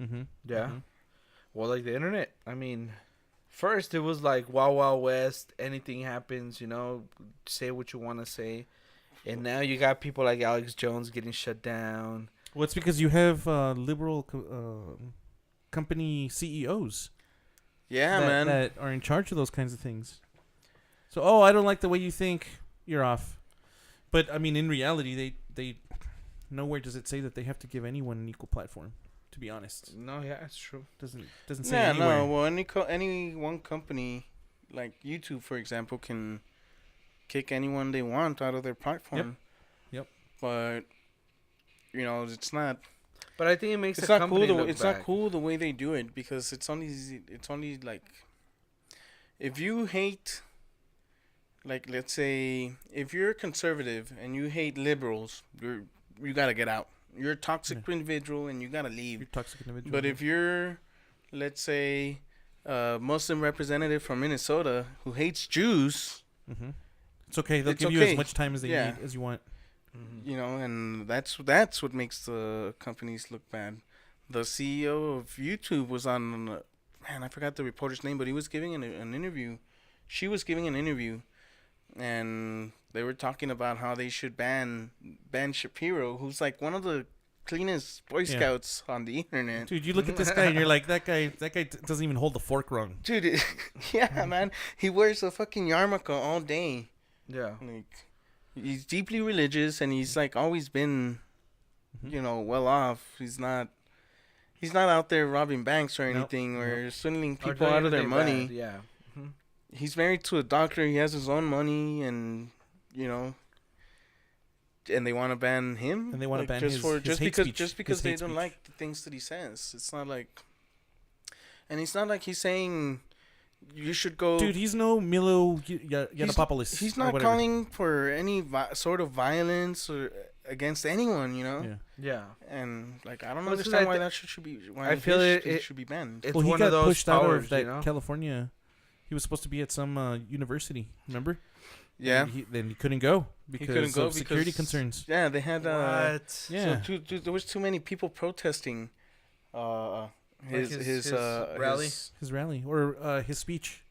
Speaker 3: Mm-hmm.
Speaker 1: Yeah. Well, like the internet. I mean, first it was like Wild Wild West. Anything happens, you know, say what you want to say. And now you got people like Alex Jones getting shut down.
Speaker 3: Well, it's because you have liberal company CEOs
Speaker 2: Yeah, man.
Speaker 3: that are in charge of those kinds of things. So, I don't like the way you think. You're off. But I mean, in reality, they nowhere does it say that they have to give anyone an equal platform. To be honest,
Speaker 1: No, yeah, it's true.
Speaker 3: doesn't say
Speaker 2: Yeah,
Speaker 3: anywhere.
Speaker 2: no. Well, any one company, like YouTube, for example, can kick anyone they want out of their platform.
Speaker 3: Yep.
Speaker 2: But it's not.
Speaker 1: But I think it makes
Speaker 2: It's
Speaker 1: the
Speaker 2: not cool.
Speaker 1: company look
Speaker 2: It's
Speaker 1: bad.
Speaker 2: not cool the way they do it because it's only like if you hate, like let's say if you're a conservative and you hate liberals, you gotta get out. You're a toxic individual and you gotta leave.
Speaker 3: You're a toxic individual.
Speaker 2: But if you're, let's say, a Muslim representative from Minnesota who hates Jews,
Speaker 3: it's okay. They'll
Speaker 2: it's
Speaker 3: give you as
Speaker 2: okay.
Speaker 3: much time as they
Speaker 2: Yeah.
Speaker 3: need as you want.
Speaker 2: and that's what makes the companies look bad. The CEO of YouTube was on, I forgot the reporter's name, but he was giving an interview. She was giving an interview, and they were talking about how they should ban Ben Shapiro, who's like one of the cleanest Boy Scouts on the internet.
Speaker 3: Dude, you look at this guy and you're like, that guy doesn't even hold the fork wrong.
Speaker 2: Dude, yeah, man. He wears a fucking yarmulke all day.
Speaker 1: Yeah.
Speaker 2: Like, he's deeply religious, and he's like always been, well off. He's not out there robbing banks or anything or swindling people out of their money.
Speaker 1: Bad. Yeah.
Speaker 2: He's married to a doctor. He has his own money, and and they want to ban him.
Speaker 3: And they want to ban his hate speech.
Speaker 2: Just because
Speaker 3: His
Speaker 2: they
Speaker 3: hate
Speaker 2: don't
Speaker 3: speech.
Speaker 2: like the things that he says. It's not like, and it's not like he's saying you should go.
Speaker 3: Dude, he's no Milo Yiannopoulos.
Speaker 2: He's
Speaker 3: or
Speaker 2: not
Speaker 3: whatever.
Speaker 2: calling for any sort of violence or against anyone,
Speaker 3: Yeah.
Speaker 1: Yeah.
Speaker 2: And like, I don't
Speaker 1: Well, 'cause
Speaker 2: understand
Speaker 1: I
Speaker 2: why
Speaker 1: th-
Speaker 2: that should be. Why
Speaker 1: I feel
Speaker 2: it
Speaker 1: it
Speaker 2: should be banned.
Speaker 1: It's
Speaker 3: Well, he
Speaker 1: one
Speaker 3: got
Speaker 1: of those
Speaker 3: pushed out
Speaker 1: powers,
Speaker 3: of that California. He was supposed to be at some university. Remember?
Speaker 2: Yeah.
Speaker 3: And then he couldn't go because
Speaker 2: couldn't go
Speaker 3: of security
Speaker 2: because-
Speaker 3: concerns.
Speaker 2: Yeah, they had.
Speaker 1: What?
Speaker 3: Yeah.
Speaker 2: So there was too many people protesting. His
Speaker 1: rally?
Speaker 3: His rally or his speech.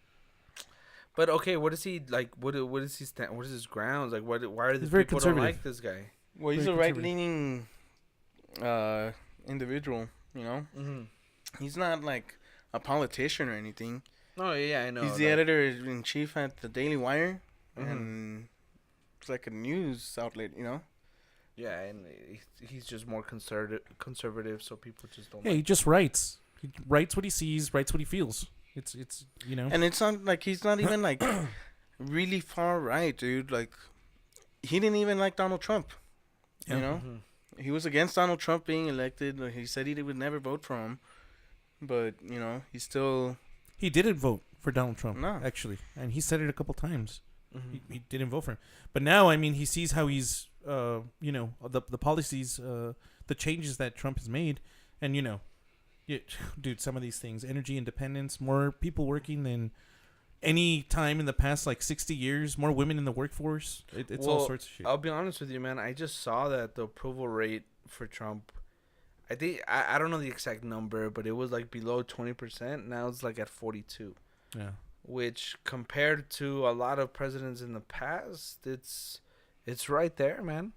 Speaker 1: But okay, what is he like? What is he stand? What is his grounds? Like, why are the
Speaker 3: He's very
Speaker 1: people don't
Speaker 3: conservative.
Speaker 1: like this guy?
Speaker 2: Well, he's
Speaker 3: Very
Speaker 2: a right-leaning individual. He's not like a politician or anything.
Speaker 1: Oh yeah, I know.
Speaker 2: He's the editor-in-chief at the Daily Wire, and it's like a news outlet,
Speaker 1: Yeah, and he's just more conservative, so people just don't.
Speaker 3: Yeah, he just writes. He writes what he sees, writes what he feels. It's
Speaker 2: And it's not like he's not even like really far right, dude. Like, he didn't even like Donald Trump.
Speaker 3: Yeah.
Speaker 2: He was against Donald Trump being elected. He said he would never vote for him, but he still.
Speaker 3: He didn't vote for Donald Trump,
Speaker 2: No.
Speaker 3: actually, and he said it a couple times. He didn't vote for him, but now I mean he sees how he's the policies, the changes that Trump has made, and dude, some of these things, energy independence, more people working than any time in the past like 60 years, more women in the workforce. It's all sorts of shit.
Speaker 1: I'll be honest with you, man. I just saw that the approval rate for Trump. I think I don't know the exact number, but it was like below 20%. Now it's like at 42.
Speaker 3: Yeah.
Speaker 1: Which compared to a lot of presidents in the past, it's right there, man.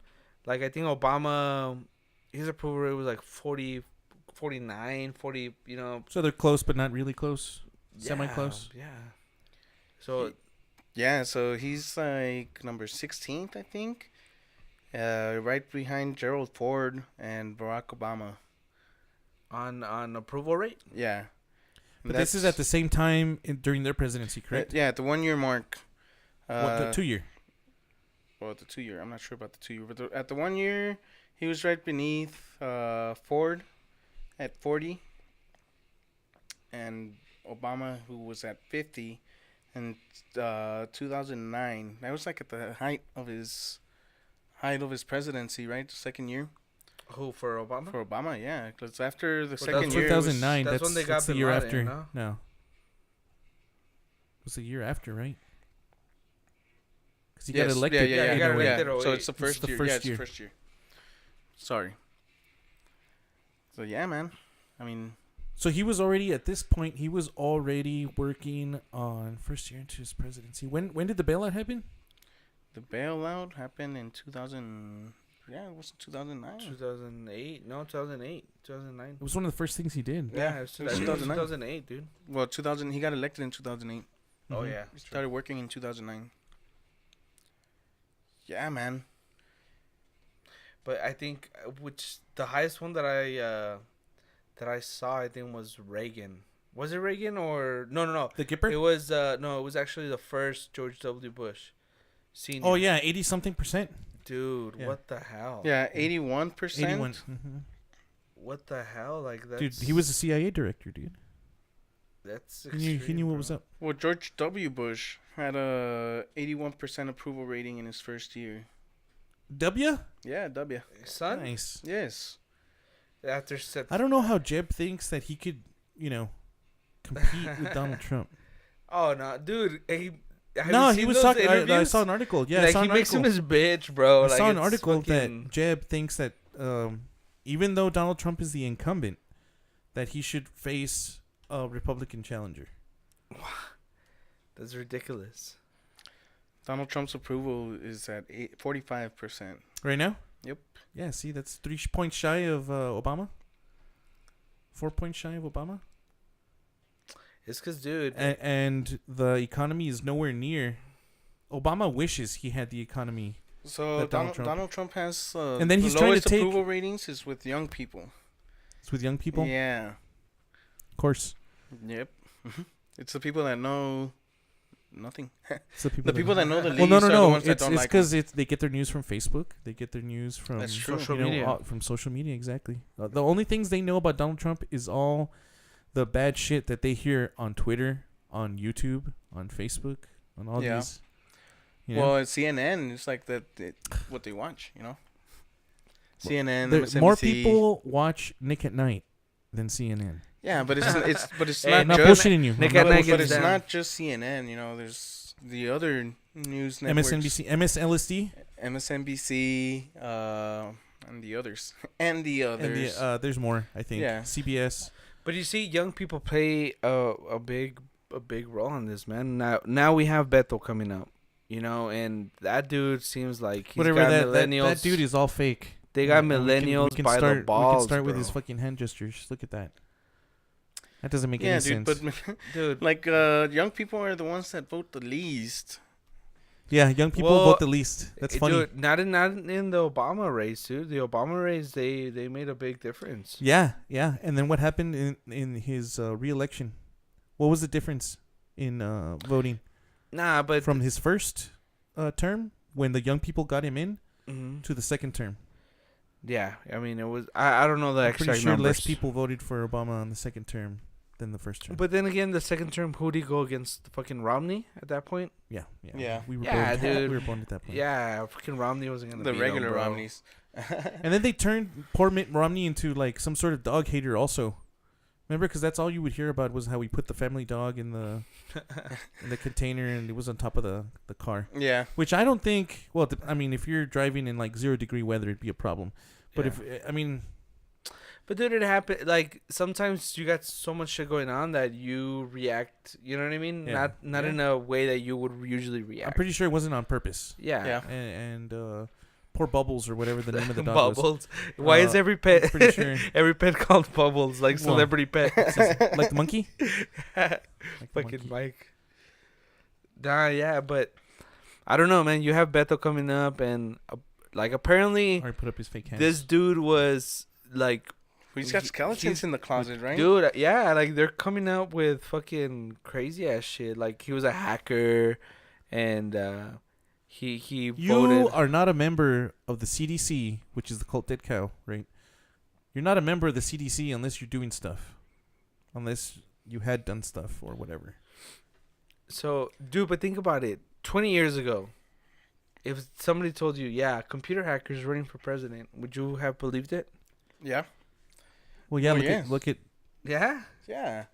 Speaker 1: Like I think Obama, his approval rate was like 40, 49, 40.
Speaker 3: So they're close, but not really close.
Speaker 1: Yeah,
Speaker 3: Semi-close.
Speaker 1: Yeah. So
Speaker 2: Yeah, so he's like number 16th, I think. Right behind Gerald Ford and Barack Obama.
Speaker 1: on approval rate.
Speaker 2: Yeah.
Speaker 3: But this is at the same time during their presidency, correct?
Speaker 2: Yeah, at the 1 year mark.
Speaker 3: The 2 year?
Speaker 2: Well, the 2 year. I'm not sure about the 2 year. But at the 1 year, he was right beneath Ford at 40. And Obama, who was at 50 in 2009. That was like at the height of his presidency, right? The second year.
Speaker 1: Who, for Obama?
Speaker 2: For Obama, yeah. Because after the
Speaker 1: Well,
Speaker 2: second
Speaker 1: that's
Speaker 2: year.
Speaker 3: 2009.
Speaker 1: that's when they got
Speaker 3: that's the
Speaker 1: Bin
Speaker 3: year
Speaker 1: Laden,
Speaker 3: after.
Speaker 1: no?
Speaker 3: No. It was the year after, right? Because he got elected.
Speaker 1: Yeah, he got
Speaker 3: in a way.
Speaker 1: elected.
Speaker 2: So it's the first
Speaker 3: the
Speaker 2: year.
Speaker 3: first
Speaker 2: Yeah, it's
Speaker 3: year.
Speaker 2: the first year. Sorry. So yeah, man. I mean,
Speaker 3: So he was already at this point. He was already working on first year into his presidency. When did the bailout happen?
Speaker 2: the bailout happened in 2000. Yeah, it was 2009.
Speaker 1: 2008? No, 2008. 2009.
Speaker 3: It was one of the first things he did.
Speaker 1: Yeah, it was
Speaker 2: 2009.
Speaker 1: 2008, dude.
Speaker 2: Well, 2000. He got elected in 2008.
Speaker 1: Oh,
Speaker 3: Mhm.
Speaker 1: yeah.
Speaker 2: He started working in 2009. Yeah, man.
Speaker 1: But I think, which the highest one that I saw, I think was Reagan. Was it Reagan or no?
Speaker 3: The Gipper?
Speaker 1: It was it was actually the first George W. Bush. Senior.
Speaker 3: Oh yeah, 80-something%.
Speaker 1: Dude,
Speaker 3: Yeah.
Speaker 1: what the hell?
Speaker 2: Yeah, 81%.
Speaker 3: 81. Mm-hmm.
Speaker 1: What the hell? Like that's
Speaker 3: Dude, he was a CIA director, dude.
Speaker 1: That's
Speaker 3: He knew what
Speaker 1: bro.
Speaker 3: was up.
Speaker 2: Well, George W. Bush had a 81% approval rating in his first year.
Speaker 3: W?
Speaker 2: Yeah, W.
Speaker 1: Son?
Speaker 3: Nice.
Speaker 2: Yes.
Speaker 1: After set.
Speaker 3: I don't know how Jeb thinks that he could, compete with Donald Trump.
Speaker 1: Oh no, dude.
Speaker 3: He was talking. I saw an article. Yeah,
Speaker 1: like
Speaker 3: I saw
Speaker 1: he
Speaker 3: an
Speaker 1: makes him
Speaker 3: article.
Speaker 1: his bitch, bro.
Speaker 3: I
Speaker 1: Like,
Speaker 3: saw an
Speaker 1: it's
Speaker 3: article
Speaker 1: fucking...
Speaker 3: that Jeb thinks that even though Donald Trump is the incumbent, that he should face a Republican challenger.
Speaker 1: That's ridiculous.
Speaker 2: Donald Trump's approval is at 45%.
Speaker 3: Right now?
Speaker 2: Yep.
Speaker 3: Yeah, see, that's 3 points shy of Obama. 4 points shy of Obama.
Speaker 1: It's because, dude.
Speaker 3: And the economy is nowhere near. Obama wishes he had the economy.
Speaker 2: So
Speaker 3: that
Speaker 2: Donald Trump has
Speaker 3: and then he's
Speaker 2: the
Speaker 3: trying to
Speaker 2: lowest
Speaker 3: take-
Speaker 2: approval ratings is with young people.
Speaker 3: It's with young people.
Speaker 2: Yeah.
Speaker 3: Of course.
Speaker 2: Yep. It's the people that know nothing.
Speaker 3: It's the
Speaker 2: The people that know the least
Speaker 3: Well,
Speaker 2: are the
Speaker 3: no.
Speaker 2: ones that
Speaker 3: It's
Speaker 2: don't like
Speaker 3: because they get their news from Facebook. They get their news from
Speaker 2: That's true.
Speaker 1: Social media.
Speaker 3: from social media. Exactly. The only things they know about Donald Trump is all the bad shit that they hear on Twitter, on YouTube, on Facebook, on all
Speaker 2: Yeah.
Speaker 3: these.
Speaker 2: Well, it's CNN. It's like what they watch, CNN, MSNBC.
Speaker 3: More people watch Nick at Night than CNN.
Speaker 2: Yeah, but it's
Speaker 1: Hey,
Speaker 2: not
Speaker 3: I'm not
Speaker 1: Nick-
Speaker 2: just
Speaker 3: bullshitting you.
Speaker 1: Nick
Speaker 3: I'm
Speaker 1: at
Speaker 3: not
Speaker 1: Night
Speaker 3: bullshitting
Speaker 2: but
Speaker 1: gets
Speaker 2: it's
Speaker 1: down.
Speaker 2: not just CNN. There's the other news networks.
Speaker 3: MSNBC, MSLSD,
Speaker 2: MSNBC, and the others. And the
Speaker 3: and
Speaker 2: others.
Speaker 3: there's more. I think.
Speaker 2: Yeah.
Speaker 3: CBS.
Speaker 1: But you see, young people play a big role in this, man. Now we have Beto coming up, and that dude seems like he's
Speaker 3: Whatever
Speaker 1: got
Speaker 3: that
Speaker 1: millennials.
Speaker 3: dude is all fake.
Speaker 1: They got
Speaker 3: And
Speaker 1: millennials by
Speaker 3: start,
Speaker 1: the balls,
Speaker 3: We can start with
Speaker 1: bro.
Speaker 3: his fucking hand gestures. Look at that. That doesn't make
Speaker 2: yeah,
Speaker 3: any
Speaker 2: dude,
Speaker 3: sense.
Speaker 2: but
Speaker 1: Dude,
Speaker 2: like young people are the ones that vote the least.
Speaker 3: Yeah, young people
Speaker 1: Well,
Speaker 3: vote the least. That's funny.
Speaker 1: Dude, not in the Obama race, dude. The Obama race, they made a big difference.
Speaker 3: Yeah. And then what happened in his re-election? What was the difference in voting
Speaker 1: Nah, but
Speaker 3: from his first term when the young people got him in
Speaker 1: Mhm.
Speaker 3: to the second term?
Speaker 1: Yeah, I mean, it was. I don't know the
Speaker 3: I'm
Speaker 1: exact
Speaker 3: pretty sure
Speaker 1: numbers.
Speaker 3: less people voted for Obama on the second term than the first term.
Speaker 1: But then again, the second term, who'd he go against? Fucking Romney at that point?
Speaker 3: Yeah.
Speaker 2: Yeah.
Speaker 3: We were
Speaker 1: Yeah,
Speaker 3: born,
Speaker 1: dude.
Speaker 3: We were born at that point.
Speaker 1: Yeah, fucking Romney wasn't gonna
Speaker 2: The
Speaker 1: beat
Speaker 2: regular
Speaker 1: him, bro.
Speaker 2: Romneys.
Speaker 3: And then they turned poor Mitt Romney into like some sort of dog hater also. Remember, because that's all you would hear about was how we put the family dog in the container and it was on top of the car.
Speaker 2: Yeah.
Speaker 3: Which I don't think. Well, I mean, if you're driving in like 0-degree weather, it'd be a problem. But
Speaker 1: Yeah. But dude, it happened. Like sometimes you got so much shit going on that you react. You know what I mean?
Speaker 3: Yeah.
Speaker 1: Not
Speaker 2: Yeah.
Speaker 1: in a way that you would usually react.
Speaker 3: I'm pretty sure it wasn't on purpose.
Speaker 1: Yeah.
Speaker 2: Yeah.
Speaker 3: And poor Bubbles or whatever the name of the dog was.
Speaker 1: Bubbles. Why is every pet
Speaker 3: I'm pretty sure.
Speaker 1: every pet called Bubbles? Like
Speaker 3: Well,
Speaker 1: celebrity pet.
Speaker 3: Like the monkey? Like the
Speaker 1: Fucking
Speaker 3: monkey.
Speaker 1: Mike. Nah, yeah, but I don't know, man. You have Beto coming up, and like apparently
Speaker 3: Or put up his fake hands.
Speaker 1: this dude was like,
Speaker 2: He's got
Speaker 1: He-
Speaker 2: skeletons
Speaker 1: he's-
Speaker 2: in the closet, right?
Speaker 1: dude, yeah, like they're coming out with fucking crazy ass shit. Like he was a hacker, and he
Speaker 3: You
Speaker 1: voted.
Speaker 3: are not a member of the CDC, which is the cult dead cow, right? You're not a member of the CDC unless you're doing stuff. Unless you had done stuff or whatever.
Speaker 1: So, dude, but think about it. 20 years ago, if somebody told you, yeah, computer hackers running for president, would you have believed it?
Speaker 2: Yeah.
Speaker 3: Well, yeah,
Speaker 2: Oh,
Speaker 3: look
Speaker 2: yes.
Speaker 3: at
Speaker 1: Yeah.
Speaker 2: Yeah.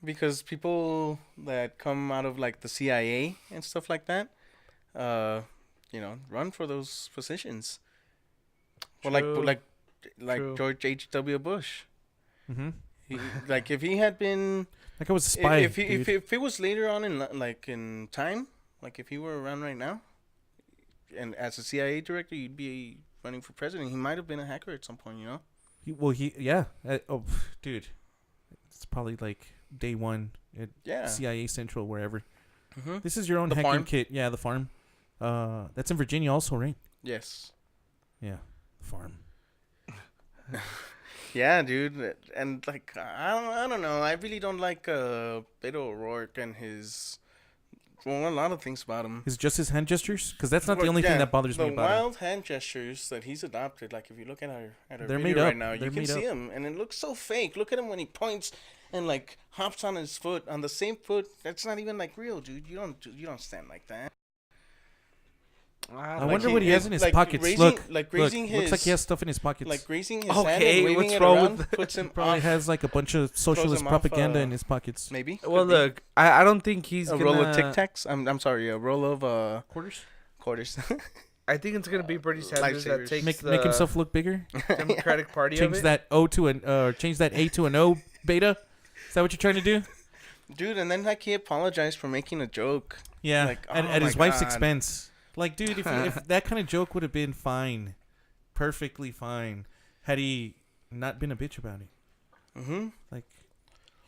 Speaker 2: Because people that come out of like the CIA and stuff like that, run for those positions. Well,
Speaker 1: True.
Speaker 2: like
Speaker 1: True.
Speaker 2: George H.W. Bush.
Speaker 3: Mm-hmm.
Speaker 2: Like if he had been,
Speaker 3: Like I was a spy.
Speaker 2: if
Speaker 3: dude.
Speaker 2: it was later on in time, like if he were around right now, and as a CIA director, you'd be running for president. He might have been a hacker at some point,
Speaker 3: Yeah. Dude, it's probably like day one at
Speaker 2: Yeah.
Speaker 3: CIA Central, wherever.
Speaker 2: Mm-hmm.
Speaker 3: This is your own
Speaker 2: The
Speaker 3: hacking
Speaker 2: farm?
Speaker 3: kit. Yeah, the farm. That's in Virginia also, right?
Speaker 2: Yes.
Speaker 3: Yeah, the farm.
Speaker 2: Yeah, dude, and like I don't know. I really don't like Beto O'Rourke and his Well, a lot of things about him.
Speaker 3: Is just his hand gestures? Because that's not the only thing that bothers me about
Speaker 2: the
Speaker 3: him.
Speaker 2: wild hand gestures that he's adopted. Like if you look at our
Speaker 3: They're
Speaker 2: video
Speaker 3: made
Speaker 2: right
Speaker 3: up.
Speaker 2: now,
Speaker 3: They're
Speaker 2: you can
Speaker 3: made
Speaker 2: see
Speaker 3: up.
Speaker 2: him, and it looks so fake. Look at him when he points and like hops on his foot on the same foot. That's not even like real, dude. You don't stand like that.
Speaker 3: I
Speaker 2: Like
Speaker 3: wonder what he has in his pockets. Look, looks like he has stuff in his pockets.
Speaker 2: Like raising his hand
Speaker 1: Okay,
Speaker 2: and waving
Speaker 1: what's
Speaker 2: it
Speaker 1: wrong
Speaker 2: around
Speaker 1: with
Speaker 2: puts him
Speaker 3: probably
Speaker 2: off.
Speaker 3: has like a bunch of socialist
Speaker 2: him off,
Speaker 3: propaganda in his pockets.
Speaker 2: Maybe.
Speaker 1: Well,
Speaker 2: Could be.
Speaker 1: look, I don't think he's
Speaker 2: a
Speaker 1: gonna...
Speaker 2: roll of Tic Tacs. I'm sorry, a roll of
Speaker 3: Quarters?
Speaker 2: quarters.
Speaker 1: I think it's gonna be Bernie Sanders that
Speaker 2: Lifesavers.
Speaker 1: takes
Speaker 3: Make himself look bigger.
Speaker 1: Democratic Party of
Speaker 3: Change
Speaker 1: it.
Speaker 3: that O to an change that A to an O beta. Is that what you're trying to do?
Speaker 2: Dude, and then like he apologized for making a joke.
Speaker 3: Yeah,
Speaker 2: Like,
Speaker 3: at
Speaker 2: oh
Speaker 3: his
Speaker 2: my
Speaker 3: wife's
Speaker 2: God.
Speaker 3: expense. Like, dude, if that kind of joke would have been fine, perfectly fine, had he not been a bitch about it.
Speaker 2: Mm-hmm.
Speaker 3: Like,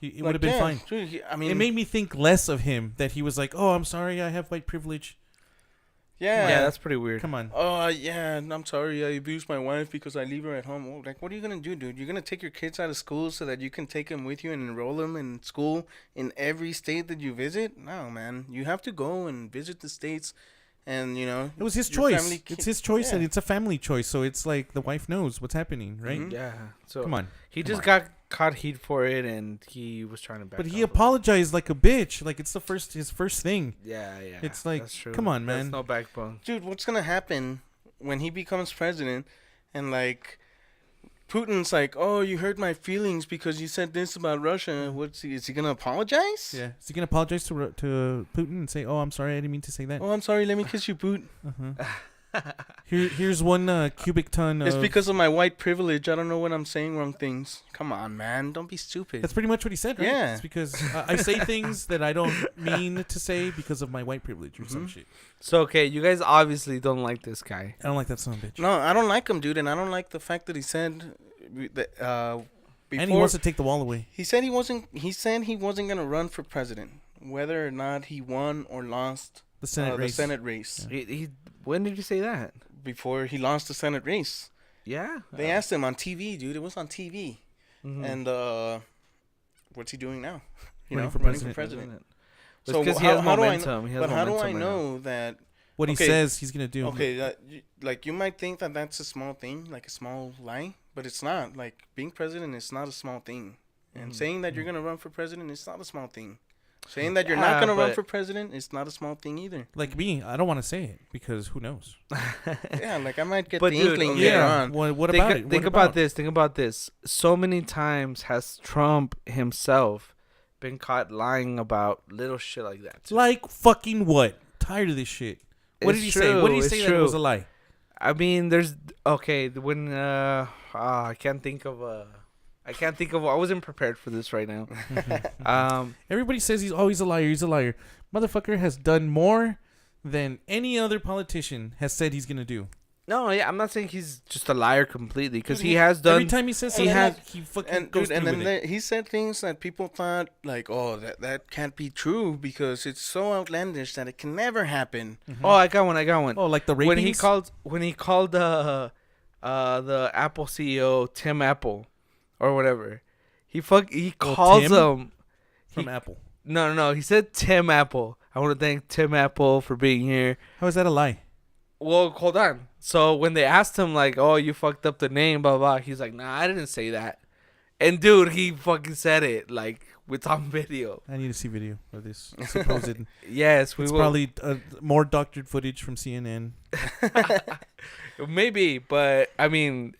Speaker 3: it would have been fine.
Speaker 2: Dude, I mean,
Speaker 3: It made me think less of him that he was like, "Oh, I'm sorry, I have white privilege."
Speaker 1: Yeah, that's pretty weird.
Speaker 3: Come on.
Speaker 2: Oh, yeah, I'm sorry. I abused my wife because I leave her at home. Oh, like, what are you going to do, dude? You're going to take your kids out of school so that you can take them with you and enroll them in school in every state that you visit? No, man. You have to go and visit the states and, you know.
Speaker 3: It was his
Speaker 2: your
Speaker 3: choice.
Speaker 2: family
Speaker 3: It's his choice,
Speaker 2: yeah.
Speaker 3: and it's a family choice. So it's like the wife knows what's happening, right?
Speaker 2: Mhm.
Speaker 1: Yeah. So
Speaker 3: Come on.
Speaker 1: he
Speaker 3: Come
Speaker 1: just
Speaker 3: on.
Speaker 1: got caught heat for it, and he was trying to back
Speaker 3: But he
Speaker 1: off of it.
Speaker 3: apologized like a bitch. Like it's his first thing.
Speaker 1: Yeah, yeah.
Speaker 3: It's like,
Speaker 1: that's true.
Speaker 3: come on,
Speaker 1: That's
Speaker 3: man.
Speaker 1: no backbone.
Speaker 2: Dude, what's going to happen when he becomes president and, like, Putin's like, oh, you hurt my feelings because you said this about Russia. Is he going to apologize?
Speaker 3: Yeah. Is he gonna apologize to Putin and say, "Oh, I'm sorry, I didn't mean to say that"?
Speaker 2: Oh, I'm sorry. Let me kiss you, Putin.
Speaker 3: Uh-huh. Here's one cubic ton
Speaker 2: It's
Speaker 3: of.
Speaker 2: because of my white privilege. I don't know when I'm saying wrong things. Come on, man. Don't be stupid.
Speaker 3: That's pretty much what he said, right?
Speaker 2: Yeah.
Speaker 3: It's because I say things that I don't mean to say because of my white privilege or some
Speaker 2: Mhm.
Speaker 3: shit.
Speaker 1: So okay, you guys obviously don't like this guy.
Speaker 3: I don't like that son of a bitch.
Speaker 2: No, I don't like him, dude. And I don't like the fact that he said that before.
Speaker 3: And he wants to take the wall away.
Speaker 2: He said he wasn't going to run for president. Whether or not he won or lost
Speaker 3: The Senate race.
Speaker 2: the Senate race.
Speaker 3: Yeah.
Speaker 1: He when did you say that?
Speaker 2: Before he lost the Senate race.
Speaker 1: Yeah.
Speaker 2: They asked him on TV, dude. It was on TV.
Speaker 1: Mhm.
Speaker 2: And what's he doing now?
Speaker 3: Running for
Speaker 2: running for
Speaker 3: president.
Speaker 2: president.
Speaker 1: So because he
Speaker 2: how-
Speaker 1: has
Speaker 2: how do I
Speaker 1: momentum. He has
Speaker 2: But how do I
Speaker 1: momentum right now.
Speaker 2: know that?
Speaker 3: What
Speaker 2: Okay.
Speaker 3: he says he's gonna do.
Speaker 2: Okay, like you might think that that's a small thing, like a small lie, but it's not. Like being president is not a small thing, and
Speaker 1: Mhm.
Speaker 2: saying that you're gonna run for president is not a small thing. Saying that you're
Speaker 1: Yeah,
Speaker 2: not gonna run
Speaker 1: but-
Speaker 2: for president is not a small thing either.
Speaker 3: Like me, I don't want to say it because who knows?
Speaker 2: Yeah, like I might get
Speaker 1: But
Speaker 2: the
Speaker 1: dude,
Speaker 2: inkling
Speaker 1: okay.
Speaker 2: later
Speaker 3: Yeah.
Speaker 2: on.
Speaker 3: What
Speaker 1: think
Speaker 3: about it?
Speaker 1: think
Speaker 3: What
Speaker 1: about this. Think about this. So many times has Trump himself been caught lying about little shit like that. too.
Speaker 3: Like fucking what? Tired of this shit. What
Speaker 1: It's
Speaker 3: did he say? What did he
Speaker 1: true,
Speaker 3: say
Speaker 1: it's
Speaker 3: that it was a
Speaker 1: true.
Speaker 3: lie?
Speaker 1: I mean, there's okay when I can't think of I wasn't prepared for this right now.
Speaker 3: Everybody says he's always a liar. He's a liar. Motherfucker has done more than any other politician has said he's gonna do.
Speaker 1: No, yeah, I'm not saying he's just a liar completely because
Speaker 2: Dude,
Speaker 1: he has done.
Speaker 3: Every time he says
Speaker 2: he
Speaker 3: something,
Speaker 2: has-
Speaker 3: he fucking
Speaker 2: And
Speaker 3: goes
Speaker 2: dude, and
Speaker 3: through
Speaker 2: then
Speaker 3: with it.
Speaker 2: he said things that people thought like, oh, that can't be true because it's so outlandish that it can never happen.
Speaker 1: Oh, I got one.
Speaker 3: Oh, like the ratings.
Speaker 1: when he called the Apple CEO Tim Apple or whatever. He calls
Speaker 3: Tim?
Speaker 1: him
Speaker 3: from Apple.
Speaker 1: No. He said Tim Apple. I want to thank Tim Apple for being here.
Speaker 3: How is that a lie?
Speaker 1: Well, hold on. So when they asked him like, "Oh, you fucked up the name," blah blah, he's like, "Nah, I didn't say that." And dude, he fucking said it like it's on video.
Speaker 3: I need to see video of this supposed.
Speaker 1: Yes, we
Speaker 3: It's
Speaker 1: will.
Speaker 3: probably more doctored footage from CNN.
Speaker 1: Maybe, but I mean,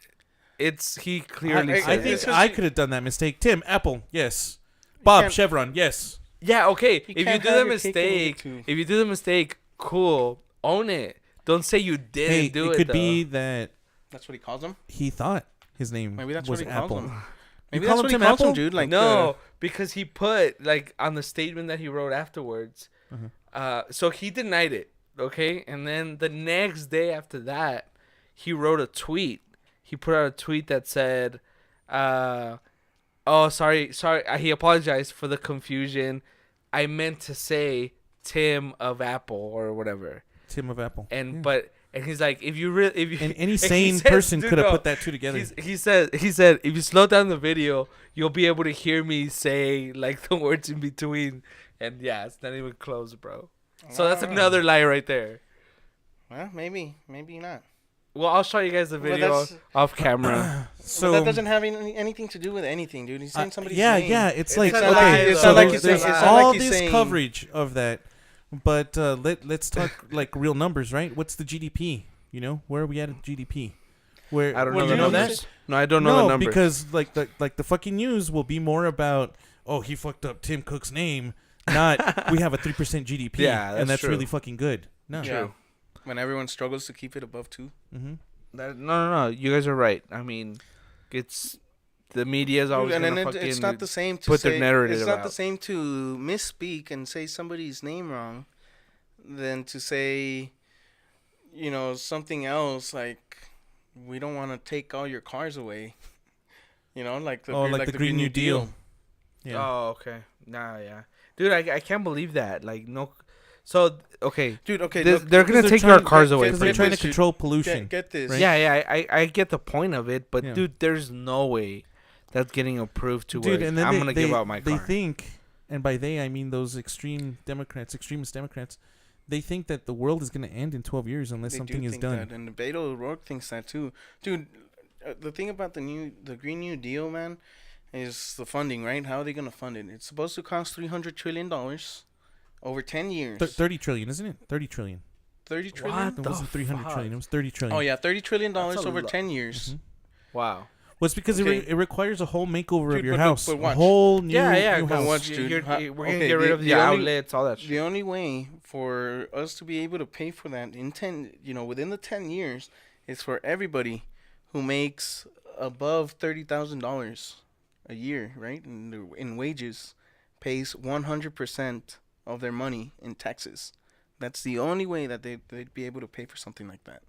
Speaker 1: he clearly
Speaker 2: I
Speaker 1: said
Speaker 3: I
Speaker 1: it.
Speaker 3: think
Speaker 2: because
Speaker 3: I
Speaker 2: you-
Speaker 3: could have done that mistake. Tim Apple, yes. Bob
Speaker 2: can't-
Speaker 3: Chevron, yes.
Speaker 1: Yeah, okay.
Speaker 2: You
Speaker 1: If you
Speaker 2: can't
Speaker 1: do
Speaker 2: have
Speaker 1: the
Speaker 2: your cake and eat it
Speaker 1: mistake,
Speaker 2: too.
Speaker 1: if you do the mistake, cool. Own it. Don't say you didn't
Speaker 3: Hey,
Speaker 1: do
Speaker 3: it
Speaker 1: it.
Speaker 3: could
Speaker 1: though.
Speaker 3: be that
Speaker 2: That's what he calls him.
Speaker 3: he thought his name
Speaker 2: Maybe that's
Speaker 3: was
Speaker 2: what he calls
Speaker 3: Apple.
Speaker 2: him.
Speaker 3: You
Speaker 2: Maybe
Speaker 3: call
Speaker 2: that's
Speaker 3: him
Speaker 2: what he
Speaker 3: Tim
Speaker 2: calls him,
Speaker 3: Apple?
Speaker 2: dude. Like
Speaker 1: no, because he put like on the statement that he wrote afterwards.
Speaker 3: Uh-huh.
Speaker 1: So he denied it. Okay, and then the next day after that, he wrote a tweet. He put out a tweet that said, "Oh, sorry. He apologized for the confusion. I meant to say Tim of Apple or whatever."
Speaker 3: Tim of Apple.
Speaker 1: And
Speaker 3: Yeah.
Speaker 1: but he's like, if you really, if you
Speaker 3: And any
Speaker 1: and he
Speaker 3: sane
Speaker 1: says-
Speaker 3: person
Speaker 1: dude,
Speaker 3: could have
Speaker 1: no,
Speaker 3: put that two together.
Speaker 1: he said if you slow down the video, you'll be able to hear me say like the words in between. And yeah, it's not even close, bro. So that's another lie right there.
Speaker 2: Well, maybe not.
Speaker 1: Well, I'll show you guys the video off camera.
Speaker 2: So that doesn't have anything to do with anything, dude. He's saying somebody's name.
Speaker 3: Yeah, it's like
Speaker 1: a
Speaker 3: okay,
Speaker 1: lie,
Speaker 2: it's
Speaker 1: though.
Speaker 2: not like he's
Speaker 3: there's
Speaker 2: saying- it's not
Speaker 3: all
Speaker 2: like he's
Speaker 3: this
Speaker 2: saying-
Speaker 3: coverage of that, but let's talk like real numbers, right? What's the GDP? You know, where are we at GDP? Where
Speaker 1: I don't
Speaker 2: Well,
Speaker 1: know the
Speaker 2: you know
Speaker 1: numbers. No, I don't know the numbers.
Speaker 3: because like the fucking news will be more about he fucked up Tim Cook's name, not we have a 3% GDP,
Speaker 1: Yeah,
Speaker 3: and that's
Speaker 1: true.
Speaker 3: really fucking good. No,
Speaker 2: Yeah. When everyone struggles to keep it above 2.
Speaker 3: mm-hmm.
Speaker 1: No. You guys are right. I mean, it's the media is always
Speaker 2: and
Speaker 1: gonna
Speaker 2: then
Speaker 1: fucking
Speaker 2: it's not the same to
Speaker 1: put
Speaker 2: say,
Speaker 1: their narrative
Speaker 2: It's not
Speaker 1: out.
Speaker 2: the same to misspeak and say somebody's name wrong than to say, something else like, we don't want to take all your cars away. Like the
Speaker 3: Green New Deal. Yeah.
Speaker 1: Oh, okay. Nah, yeah, dude, I can't believe that. Like, no. So okay,
Speaker 2: Dude, okay,
Speaker 1: they're gonna take our cars away.
Speaker 3: because they're
Speaker 2: Get
Speaker 3: trying to
Speaker 2: this, dude.
Speaker 3: control pollution.
Speaker 2: Get this.
Speaker 3: Right?
Speaker 1: Yeah, I get the point of it, but
Speaker 3: Yeah.
Speaker 1: dude, there's no way that's getting approved to
Speaker 3: Dude,
Speaker 1: where
Speaker 3: and then
Speaker 1: I'm gonna give out my
Speaker 3: they
Speaker 1: car.
Speaker 3: think, and by they I mean those extremist Democrats, they think that the world is going to end in 12 years unless
Speaker 2: They
Speaker 3: something
Speaker 2: do
Speaker 3: is
Speaker 2: think
Speaker 3: done.
Speaker 2: that, and Beto O'Rourke thinks that too, dude. The thing about the Green New Deal, man, is the funding, right? How are they gonna fund it? It's supposed to cost $300 trillion over 10 years.
Speaker 3: 30 trillion, isn't it? 30 trillion.
Speaker 2: 30 trillion.
Speaker 1: What?
Speaker 3: It
Speaker 1: The
Speaker 3: wasn't 300
Speaker 1: fuck?
Speaker 3: trillion. It was 30 trillion.
Speaker 2: Oh yeah, $30 trillion
Speaker 1: That's a
Speaker 2: over
Speaker 1: lot.
Speaker 2: 10 years.
Speaker 3: Mhm.
Speaker 1: Wow.
Speaker 3: Well, it's because
Speaker 2: Okay.
Speaker 3: it requires a whole makeover
Speaker 2: Dude,
Speaker 3: of your
Speaker 2: but
Speaker 3: house.
Speaker 2: watch.
Speaker 3: A whole new,
Speaker 1: Yeah.
Speaker 3: new
Speaker 1: But
Speaker 3: house.
Speaker 2: watch, dude.
Speaker 1: we're
Speaker 2: How-
Speaker 1: gonna
Speaker 2: okay,
Speaker 1: get rid of the
Speaker 2: only-
Speaker 1: outlets, all that shit.
Speaker 2: The only way for us to be able to pay for that within the 10 years is for everybody who makes above $30,000 a year, right? In wages, pays 100% of their money in taxes. That's the only way that they'd be able to pay for something like that.